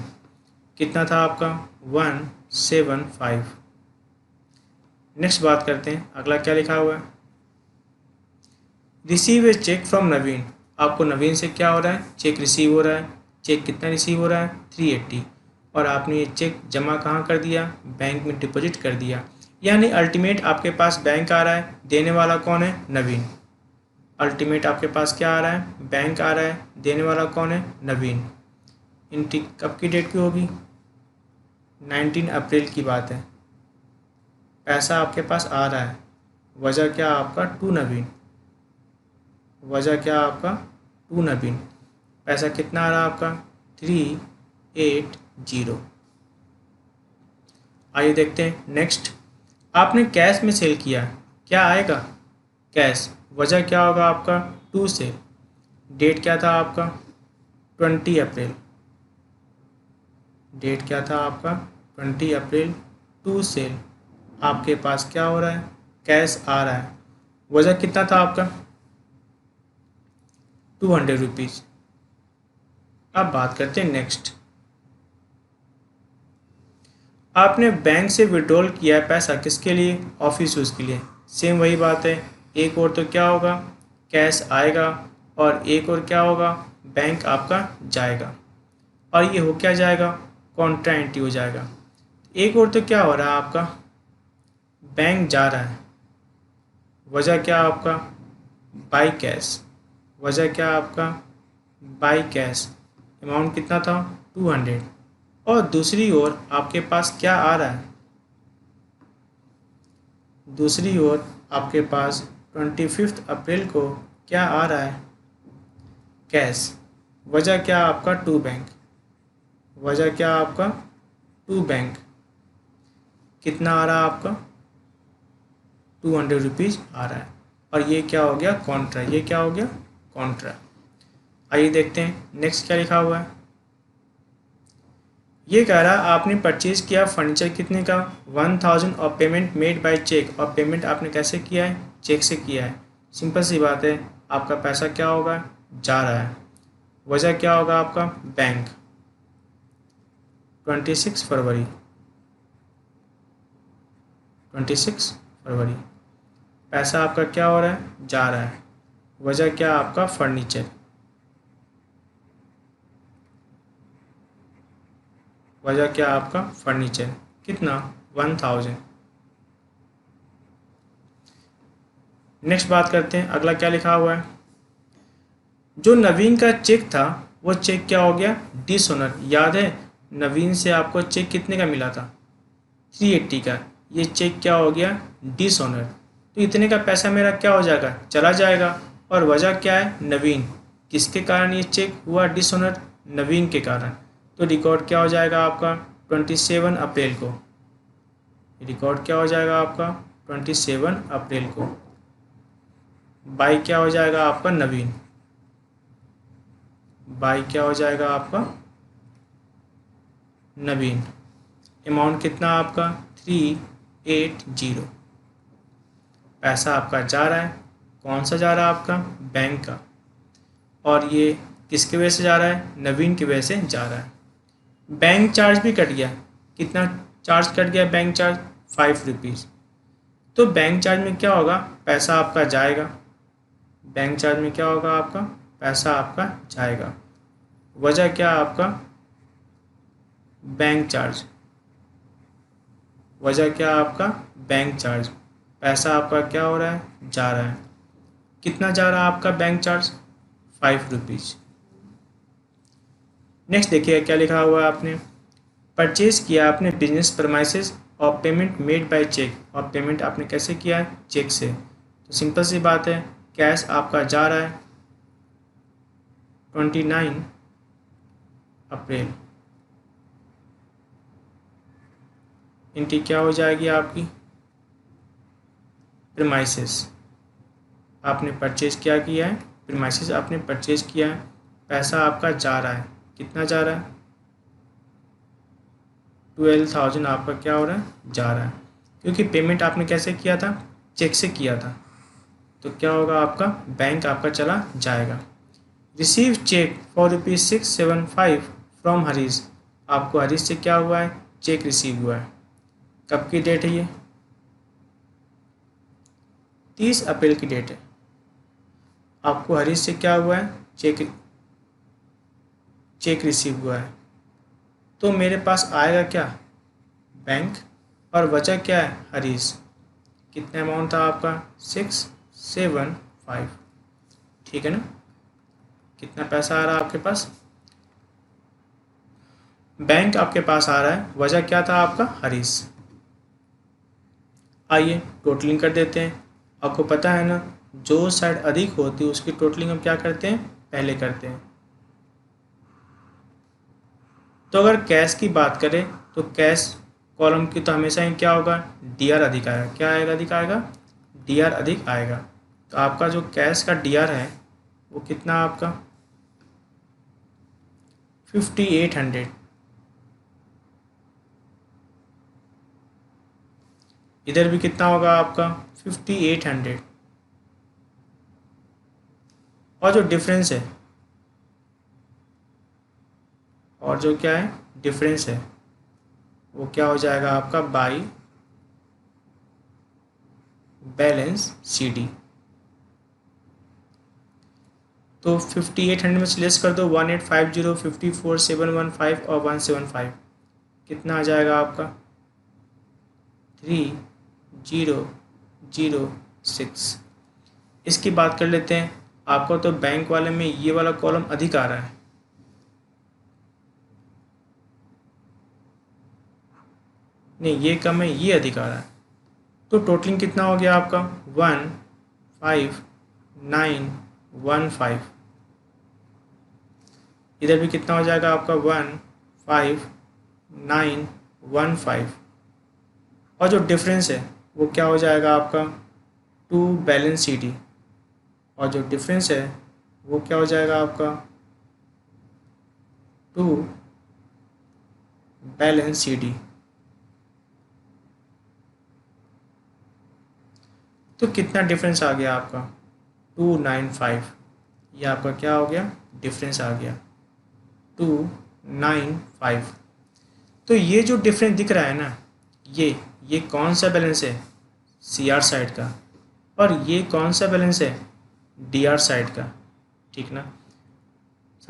कितना था आपका 175। नेक्स्ट बात करते हैं अगला क्या लिखा हुआ है रिसीव ए चेक फ्रॉम नवीन। आपको नवीन से क्या हो रहा है चेक रिसीव हो रहा है। चेक कितना रिसीव हो रहा है 380। और आपने ये चेक जमा कहाँ कर दिया बैंक में डिपॉजिट कर दिया। यानी अल्टीमेट आपके पास बैंक आ रहा है, देने वाला कौन है नवीन। अल्टीमेट आपके पास क्या आ रहा है बैंक आ रहा है, देने वाला कौन है नवीन। एंट्री कब की डेट की होगी 19 अप्रैल की बात है, पैसा आपके पास आ रहा है, वजह क्या आपका टू नवीन, वजह क्या आपका टू नवीन, पैसा कितना आ रहा है आपका 380। आइए देखते हैं नेक्स्ट। आपने कैश में सेल किया, क्या आएगा कैश, वजह क्या होगा आपका टू सेल, डेट क्या था आपका 20 अप्रैल, डेट क्या था आपका 20 अप्रैल, टू सेल, आपके पास क्या हो रहा है कैश आ रहा है, वजह कितना था आपका 200 रुपीज़। अब बात करते हैं नेक्स्ट। आपने बैंक से विड्रॉल किया है पैसा, किसके लिए, ऑफिस यूज़ के लिए, सेम वही बात है, एक और तो क्या होगा कैश आएगा और एक और क्या होगा बैंक आपका जाएगा, और ये हो क्या जाएगा कॉन्ट्रा एंट्री हो जाएगा। एक और तो क्या हो रहा है आपका बैंक जा रहा है, वजह क्या आपका बाई कैश, वजह क्या आपका बाई कैश, अमाउंट कितना था 200, और दूसरी ओर आपके पास क्या आ रहा है, दूसरी ओर आपके पास 25 अप्रैल को क्या आ रहा है कैश, वजह क्या आपका टू बैंक, वजह क्या आपका टू बैंक, कितना आ रहा है आपका 200 रुपीज़ आ रहा है, और ये क्या हो गया कॉन्ट्रा, ये क्या हो गया कॉन्ट्रा। आइए देखते हैं नेक्स्ट क्या लिखा हुआ है। ये कह रहा है आपने परचेज किया फर्नीचर कितने का 1000 और पेमेंट मेड बाय चेक, और पेमेंट आपने कैसे किया है चेक से किया है, सिंपल सी बात है, आपका पैसा क्या होगा जा रहा है, वजह क्या होगा आपका बैंक 26 फरवरी, 26 फरवरी, पैसा आपका क्या हो रहा है जा रहा है, वजह क्या आपका फर्नीचर, वजह क्या आपका फर्नीचर, कितना 1000। नेक्स्ट बात करते हैं अगला क्या लिखा हुआ है। जो नवीन का चेक था वो चेक क्या हो गया डिसऑनर, याद है नवीन से आपको चेक कितने का मिला था 380 का, ये चेक क्या हो गया डिसऑनर, तो इतने का पैसा मेरा क्या हो जाएगा चला जाएगा, और वजह क्या है नवीन, किसके कारण ये चेक हुआ डिसऑनर, नवीन के कारण, तो रिकॉर्ड क्या हो जाएगा आपका 27 अप्रैल को, रिकॉर्ड क्या हो जाएगा आपका 27 अप्रैल को, बाई क्या हो जाएगा आपका नवीन, बाई क्या हो जाएगा आपका नवीन, अमाउंट कितना आपका 380, पैसा आपका जा रहा है, कौन सा जा रहा है आपका बैंक का, और ये किसकी वजह से जा रहा है नवीन की वजह से जा रहा है। बैंक चार्ज भी कट गया, कितना चार्ज कट गया बैंक चार्ज 5 रुपीज़, तो बैंक चार्ज में क्या होगा पैसा आपका जाएगा, बैंक चार्ज में क्या होगा आपका पैसा आपका जाएगा, वजह क्या आपका बैंक चार्ज, वजह क्या आपका बैंक चार्ज, पैसा आपका क्या हो रहा है जा रहा है, कितना जा रहा है आपका बैंक चार्ज 5 रुपीज़। नेक्स्ट देखिए क्या लिखा हुआ है आपने, परचेज किया आपने बिजनेस प्रमाइसेस और पेमेंट मेड बाय चेक, और पेमेंट आपने कैसे किया है चेक से, तो सिंपल सी बात है कैश आपका जा रहा है 29 अप्रैल, एंट्री क्या हो जाएगी आपकी प्रीमाइसेस, आपने परचेज क्या किया है प्रीमाइसेस आपने परचेज किया है, पैसा आपका जा रहा है, कितना जा रहा है 12,000 आपका क्या हो रहा है जा रहा है, क्योंकि पेमेंट आपने कैसे किया था चेक से किया था, तो क्या होगा आपका बैंक आपका चला जाएगा। Receive cheque for ₹675 from Harish, आपको हरीश से क्या हुआ है चेक रिसीव हुआ है, कब की डेट है ये 30 अप्रैल की डेट है, आपको हरीश से क्या हुआ है चेक रिसीव हुआ है, तो मेरे पास आएगा क्या बैंक, और वजह क्या है हरीश, कितना अमाउंट था आपका 675, ठीक है ना, कितना पैसा आ रहा है आपके पास बैंक आपके पास आ रहा है, वजह क्या था आपका? हरीश। आइए टोटलिंग कर देते हैं। आपको पता है ना, जो साइड अधिक होती है उसकी टोटलिंग हम क्या करते हैं? पहले करते हैं। तो अगर कैश की बात करें तो कैश कॉलम की तो हमेशा ही क्या होगा? डी आर अधिक आएगा। क्या आएगा? अधिक आएगा, डी आर अधिक आएगा। तो आपका जो कैश का डी आर है वो कितना आपका? 5800। इधर भी कितना होगा आपका? 5800। और जो डिफरेंस है, और जो क्या है डिफरेंस है, वो क्या हो जाएगा आपका? By balance C D. तो 5800 में से लेस कर दो 1850, 54, 715 और 175। कितना आ जाएगा आपका? 3006। इसकी बात कर लेते हैं। आपको तो बैंक वाले में ये वाला कॉलम अधिक आ रहा है, नहीं ये कम है, ये अधिक आ रहा है। तो टोटलिंग कितना हो गया आपका? 15915। इधर भी कितना हो जाएगा आपका? 15915। और जो डिफरेंस है वो क्या हो जाएगा आपका? To balance C D. और जो डिफरेंस है वो क्या हो जाएगा आपका? To balance C D. तो कितना डिफरेंस आ गया आपका? 295। ये आपका क्या हो गया? डिफरेंस आ गया 295। तो ये जो डिफरेंस दिख रहा है ना, ये कौन सा बैलेंस है? सी आर साइड का। और ये कौन सा बैलेंस है? डी आर साइड का। ठीक ना?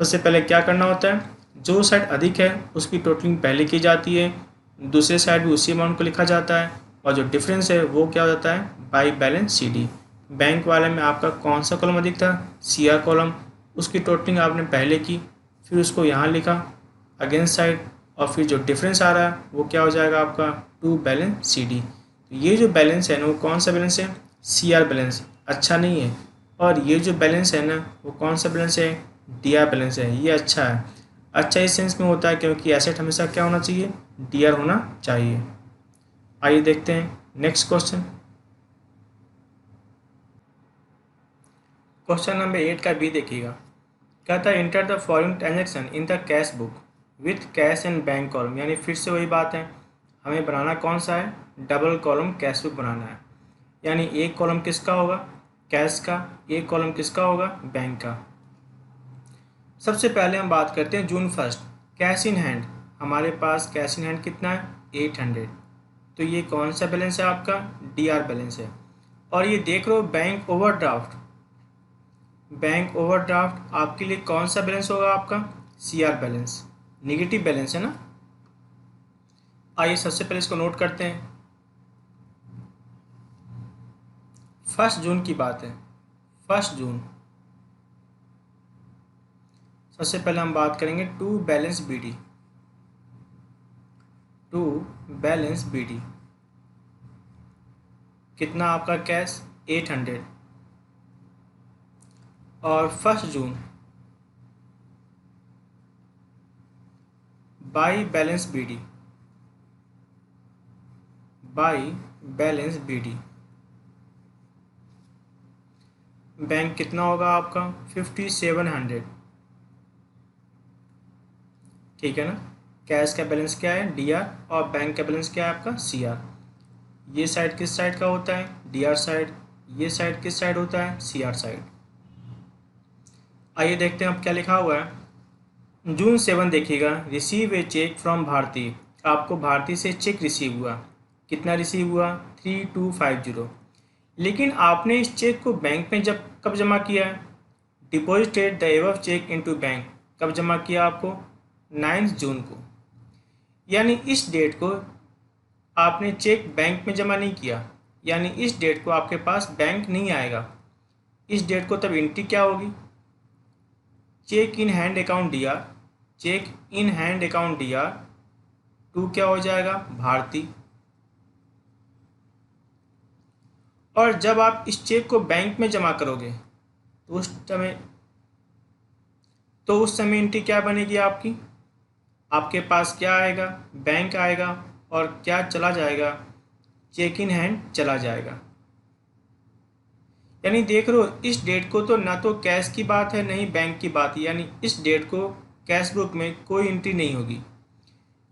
सबसे पहले क्या करना होता है? जो साइड अधिक है उसकी टोटलिंग पहले की जाती है, दूसरे साइड भी उसी अमाउंट को लिखा जाता है, और जो डिफरेंस है वो क्या हो जाता है? By balance C D. Bank वाले में आपका कौन सा कॉलम अधिक था? C R column. उसकी टोटलिंग आपने पहले की, फिर उसको यहाँ लिखा अगेंस्ट साइड, और फिर जो डिफरेंस आ रहा है वो क्या हो जाएगा आपका? To balance C D. तो ये जो बैलेंस है ना वो कौन सा बैलेंस है? C R balance. अच्छा नहीं है। और ये जो बैलेंस है ना वो कौन सा बैलेंस है? डी आर बैलेंस है। ये अच्छा है। अच्छा इस सेंस में होता है क्योंकि एसेट हमेशा क्या होना चाहिए? डी आर होना चाहिए। आइए देखते हैं नेक्स्ट क्वेश्चन। क्वेश्चन नंबर 8 का बी देखिएगा। कहता है enter the following transaction in the cash book with cash and bank column. यानी फिर से वही बात है, हमें बनाना कौन सा है? डबल कॉलम कैश बुक बनाना है। यानी एक कॉलम किसका होगा? कैश का। एक कॉलम किसका होगा? बैंक का। सबसे पहले हम बात करते हैं जून 1। कैश इन हैंड, हमारे पास कैश इन हैंड कितना है? 800। तो ये कौन सा बैलेंस है आपका? डी आर बैलेंस है। और ये देख लो बैंक ओवरड्राफ्ट। बैंक ओवरड्राफ्ट आपके लिए कौन सा बैलेंस होगा आपका? C R balance. Negative balance है ना। आइए सबसे पहले इसको नोट करते हैं। 1 जून की बात है। 1 जून। सबसे पहले हम बात करेंगे to balance B D. To balance B D कितना आपका कैश? 800। और 1 June by balance B D. By balance B D bank कितना होगा आपका? 5700। ठीक है ना। कैश का बैलेंस क्या है? D R. और बैंक का बैलेंस क्या है आपका? C R. ये साइड किस साइड का होता है? D R side. ये साइड किस साइड होता है? C R side. आइए देखते हैं अब क्या लिखा हुआ है। जून 7 देखिएगा। Receive a cheque from Bharti. आपको भारती से चेक रिसीव हुआ। कितना रिसीव हुआ? 3250। लेकिन आपने इस चेक को बैंक में कब जमा किया है? Deposited the above cheque into bank. कब जमा किया आपको? 9 जून को। यानी इस डेट को आपने चेक बैंक में जमा नहीं किया, यानी इस डेट को आपके पास बैंक नहीं आएगा। इस डेट को तब एंट्री क्या होगी? Cheque in hand account D R. Cheque in hand account DR, to क्या हो जाएगा भारती। और जब आप इस चेक को बैंक में जमा करोगे तो उस समय एंट्री क्या बनेगी आपकी, आपके पास क्या आएगा, बैंक आएगा, और क्या चला जाएगा, चेक इन हैंड चला जाएगा। यानी देख रहे हो इस डेट को तो ना तो कैश की बात है नहीं बैंक की बात है, यानी इस डेट को कैश बुक में कोई एंट्री नहीं होगी।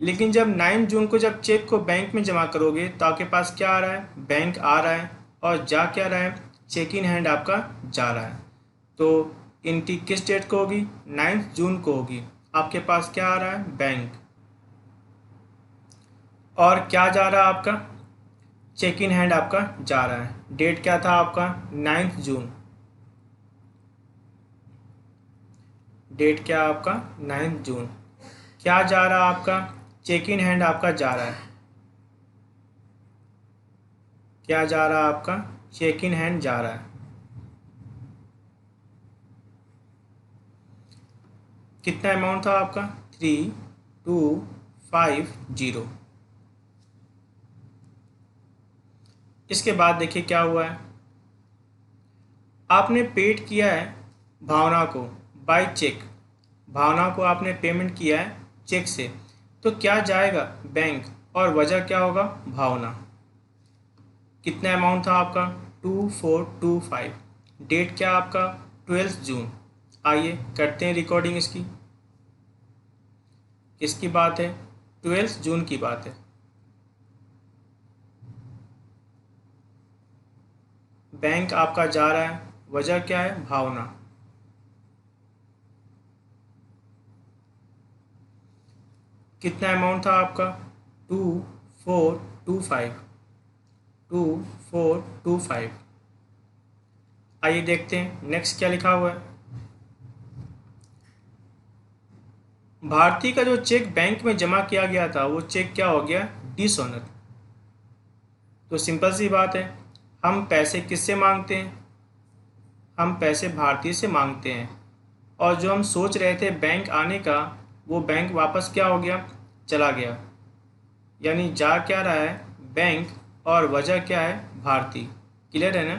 लेकिन जब 9 जून को जब चेक को बैंक में जमा करोगे तो आपके पास क्या आ रहा है, बैंक आ रहा है, और जा क्या रहा है, चेक इन हैंड आपका जा रहा है। तो एंट्री किस डेट को होगी, 9 जून को होगी। आपके पास क्या आ रहा है, बैंक, और क्या जा रहा है आपका, चेक इन हैंड आपका जा रहा है। डेट क्या था आपका, 9 जून। डेट क्या आपका 9 जून। क्या जा रहा है आपका, चेक इन हैंड आपका जा रहा है। क्या जा रहा है आपका, चेक इन हैंड जा रहा है। कितना अमाउंट था आपका, 3250। इसके बाद देखिए क्या हुआ है, आपने पेड किया है भावना को बाय चेक। भावना को आपने पेमेंट किया है चेक से, तो क्या जाएगा बैंक, और वजह क्या होगा भावना। कितना अमाउंट था आपका, 2425। डेट क्या आपका 12 जून। आइए करते हैं रिकॉर्डिंग इसकी। किसकी बात है, 12 जून की बात है। बैंक आपका जा रहा है, वजह क्या है भावना। कितना अमाउंट था आपका, 2425। 2425। आइए देखते हैं नेक्स्ट क्या लिखा हुआ है। भारती का जो चेक बैंक में जमा किया गया था वो चेक क्या हो गया, डिसऑनर। तो सिंपल सी बात है, हम पैसे किससे मांगते हैं, हम पैसे भारती से मांगते हैं, और जो हम सोच रहे थे बैंक आने का वो बैंक वापस क्या हो गया, चला गया। यानी जा क्या रहा है बैंक, और वजह क्या है भारती। क्लियर है ना।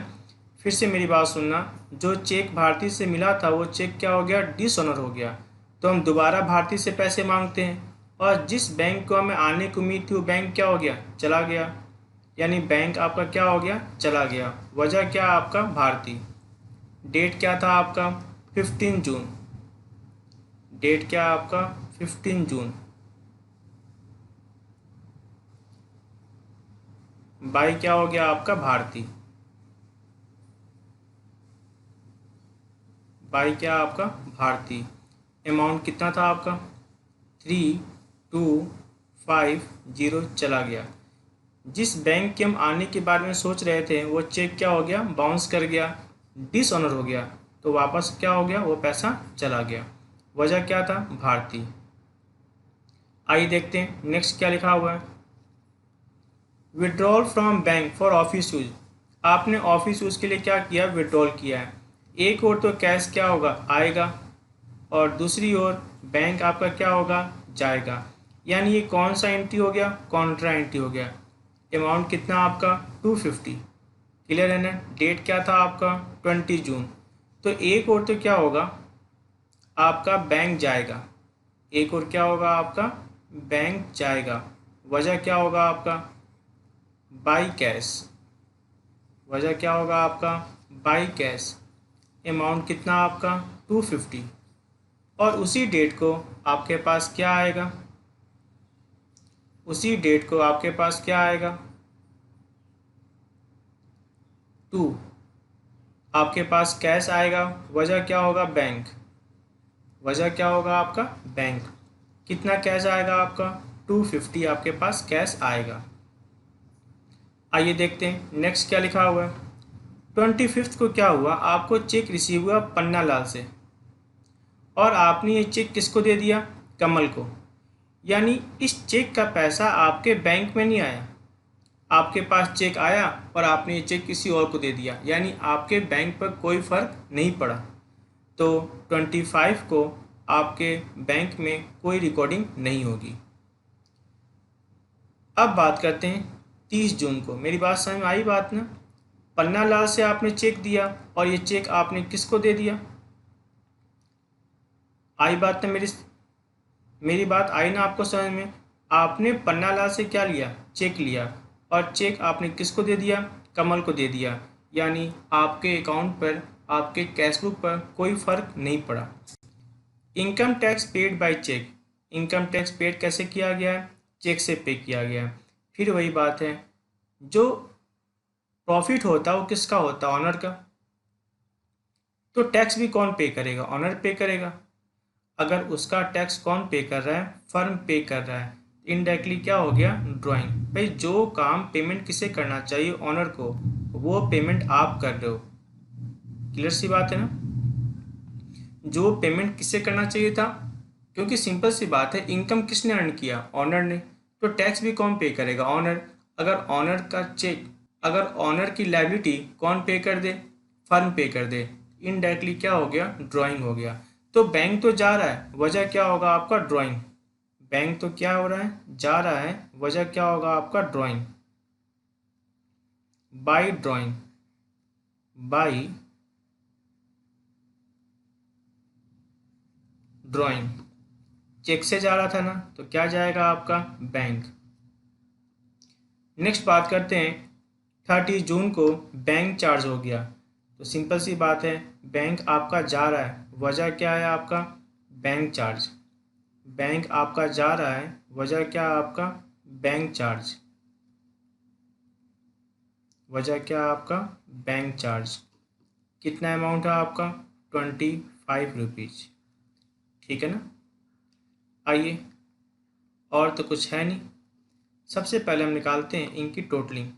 फिर से मेरी बात सुनना, जो चेक भारती से मिला था वो चेक क्या हो गया, डिसऑनर हो गया। तो हम दोबारा भारती से पैसे मांगते हैं, और जिस बैंक को हमें आने की उम्मीद थी वो बैंक क्या हो गया, चला गया। यानी बैंक आपका क्या हो गया, चला गया। वजह क्या आपका भारती। डेट क्या था आपका 15 जून। डेट क्या आपका 15 जून। बाई क्या हो गया आपका भारती। बाई क्या आपका भारती। अमाउंट कितना था आपका 3250 चला गया। जिस बैंक के हम आने के बारे में सोच रहे थे वो चेक क्या हो गया, बाउंस कर गया, डिसऑनर हो गया। तो वापस क्या हो गया, वो पैसा चला गया। वजह क्या था भारती। आइए देखते हैं नेक्स्ट क्या लिखा हुआ है। Withdrawal from bank for office use. आपने ऑफिस यूज के लिए क्या किया, विड्रॉल किया है। एक ओर तो कैश क्या होगा आएगा, और दूसरी ओर बैंक आपका क्या होगा, जाएगा। यानी ये कौन सा एंट्री हो गया, कॉन्ट्रा एंट्री हो गया। अमाउंट कितना आपका 250। क्लियर है ना। डेट क्या था आपका 20 जून। तो एक और तो क्या होगा आपका बैंक जाएगा, एक और क्या होगा आपका बैंक जाएगा। वजह क्या होगा आपका बाई कैश। वजह क्या होगा आपका बाई कैश। अमाउंट कितना आपका 250, और उसी डेट को आपके पास क्या आएगा, उसी डेट को आपके पास क्या आएगा 2। आपके पास कैश आएगा, वजह क्या होगा बैंक। वजह क्या होगा आपका बैंक। कितना कैश आएगा आपका 250 आपके पास कैश आएगा। आइए देखते हैं नेक्स्ट क्या लिखा हुआ है। 25 को क्या हुआ, आपको चेक रिसीव हुआ पन्ना लाल से, और आपने ये चेक किसको दे दिया, कमल को। यानी इस चेक का पैसा आपके बैंक में नहीं आया, आपके पास चेक आया और आपने ये चेक किसी और को दे दिया, यानी आपके बैंक पर कोई फ़र्क नहीं पड़ा। तो 25 को आपके बैंक में कोई रिकॉर्डिंग नहीं होगी। अब बात करते हैं 30 जून को। मेरी बात समझ में आई बात ना? पन्नालाल से आपने चेक दिया और ये चेक आपने किसको दे दिया? आई बात ना? मेरी बात आई ना आपको समझ में? आपने पन्नालाल से क्या लिया? चेक लिया, और चेक आपने किसको दे दिया? कमल को दे दिया। यानी आपके अकाउंट पर, आपके कैशबुक पर कोई फर्क नहीं पड़ा। Income tax paid by cheque. Income tax paid कैसे किया गया है? चेक से पे किया गया है। फिर वही बात है, जो प्रॉफिट होता है वो किसका होता है? ऑनर का। तो टैक्स भी कौन पे करेगा? ऑनर पे करेगा। अगर उसका टैक्स कौन पे कर रहा है? फर्म पे कर रहा है। इनडायरेक्टली क्या हो गया? ड्राइंग। भाई जो काम पेमेंट किसे करना चाहिए? ऑनर को, वो पेमेंट आप कर रहे हो। क्लियर सी बात है ना? जो पेमेंट किसे करना चाहिए था? क्योंकि सिंपल सी बात है, इनकम किसने अर्न किया? ऑनर ने। तो टैक्स भी कौन पे करेगा? ऑनर। अगर ऑनर का चेक, अगर ऑनर की लायबिलिटी कौन पे कर दे? फर्म पे कर दे। इनडायरेक्टली क्या हो गया? ड्राइंग हो गया। तो बैंक तो जा रहा है, वजह क्या होगा आपका? ड्राइंग। बैंक तो क्या हो रहा है? जा रहा है, वजह क्या होगा आपका? Drawing. By drawing, by drawing. Cheque से जा रहा था ना, तो क्या जाएगा आपका? बैंक। नेक्स्ट बात करते हैं, 30 जून को बैंक चार्ज हो गया। तो सिंपल सी बात है, बैंक आपका जा रहा है, वजह क्या है आपका? Bank charge. बैंक आपका जा रहा है, वजह क्या है आपका? Bank charge. वजह क्या है आपका? Bank charge. कितना अमाउंट है आपका? 25 रुपीज़। ठीक है ना? आइए, और तो कुछ है नहीं। सबसे पहले हम निकालते हैं इनकी टोटलिंग।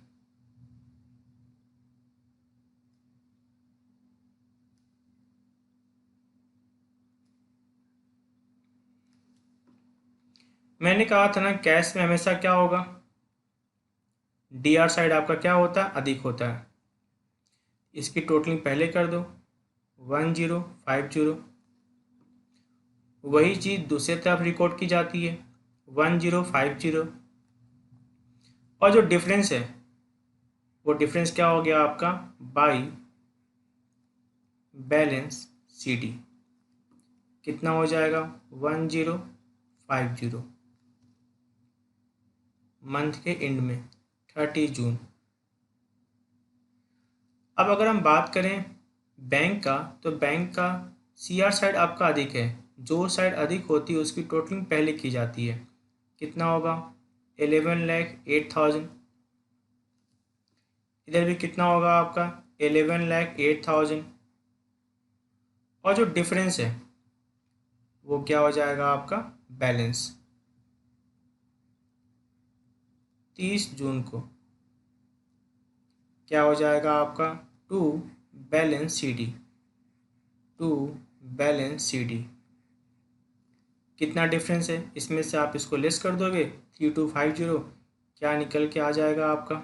मैंने कहा था ना, कैश में हमेशा क्या होगा? डीआर साइड आपका क्या होता है? अधिक होता है। इसकी टोटलिंग पहले कर दो, 1050। वही चीज़ दूसरी तरफ रिकॉर्ड की जाती है, 1050। और जो डिफरेंस है, वो डिफरेंस क्या हो गया आपका? By balance CD। कितना हो जाएगा? 1050। मंथ के एंड में 30 जून। अब अगर हम बात करें बैंक का, तो बैंक का CR साइड आपका अधिक है। जो साइड अधिक होती है उसकी टोटलिंग पहले की जाती है। कितना होगा? 11,08,000। इधर भी कितना होगा आपका? 11,08,000। और जो डिफरेंस है वो क्या हो जाएगा आपका? बैलेंस। 30 जून को क्या हो जाएगा आपका? To balance CD। To balance CD। कितना डिफरेंस है? इसमें से आप इसको लेस कर दोगे, 3250। क्या निकल के आ जाएगा आपका?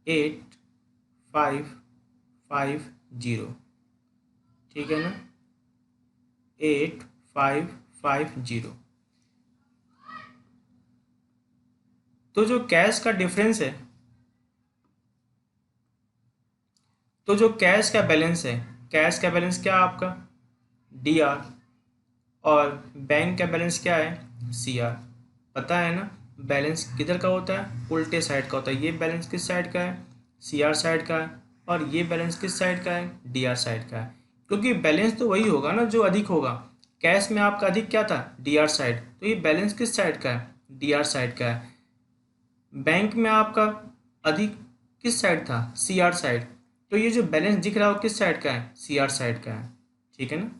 8550। ठीक है ना? 8550। तो जो कैश का डिफरेंस है, तो जो कैश का बैलेंस है, कैश का बैलेंस क्या है आपका? DR। और बैंक का बैलेंस क्या है? CR। पता है ना? बैलेंस किधर का होता है? उल्टे साइड का होता है। ये बैलेंस किस साइड का है? CR साइड का है। और ये बैलेंस किस साइड का है? DR साइड का है। क्योंकि बैलेंस तो वही होगा ना जो अधिक होगा। कैश में आपका अधिक क्या था? DR side. तो ये बैलेंस किस साइड का है? DR साइड का है। बैंक में आपका अधिक किस साइड था? CR side. तो ये जो बैलेंस दिख रहा है वो किस साइड का है? CR साइड का है। ठीक है ना?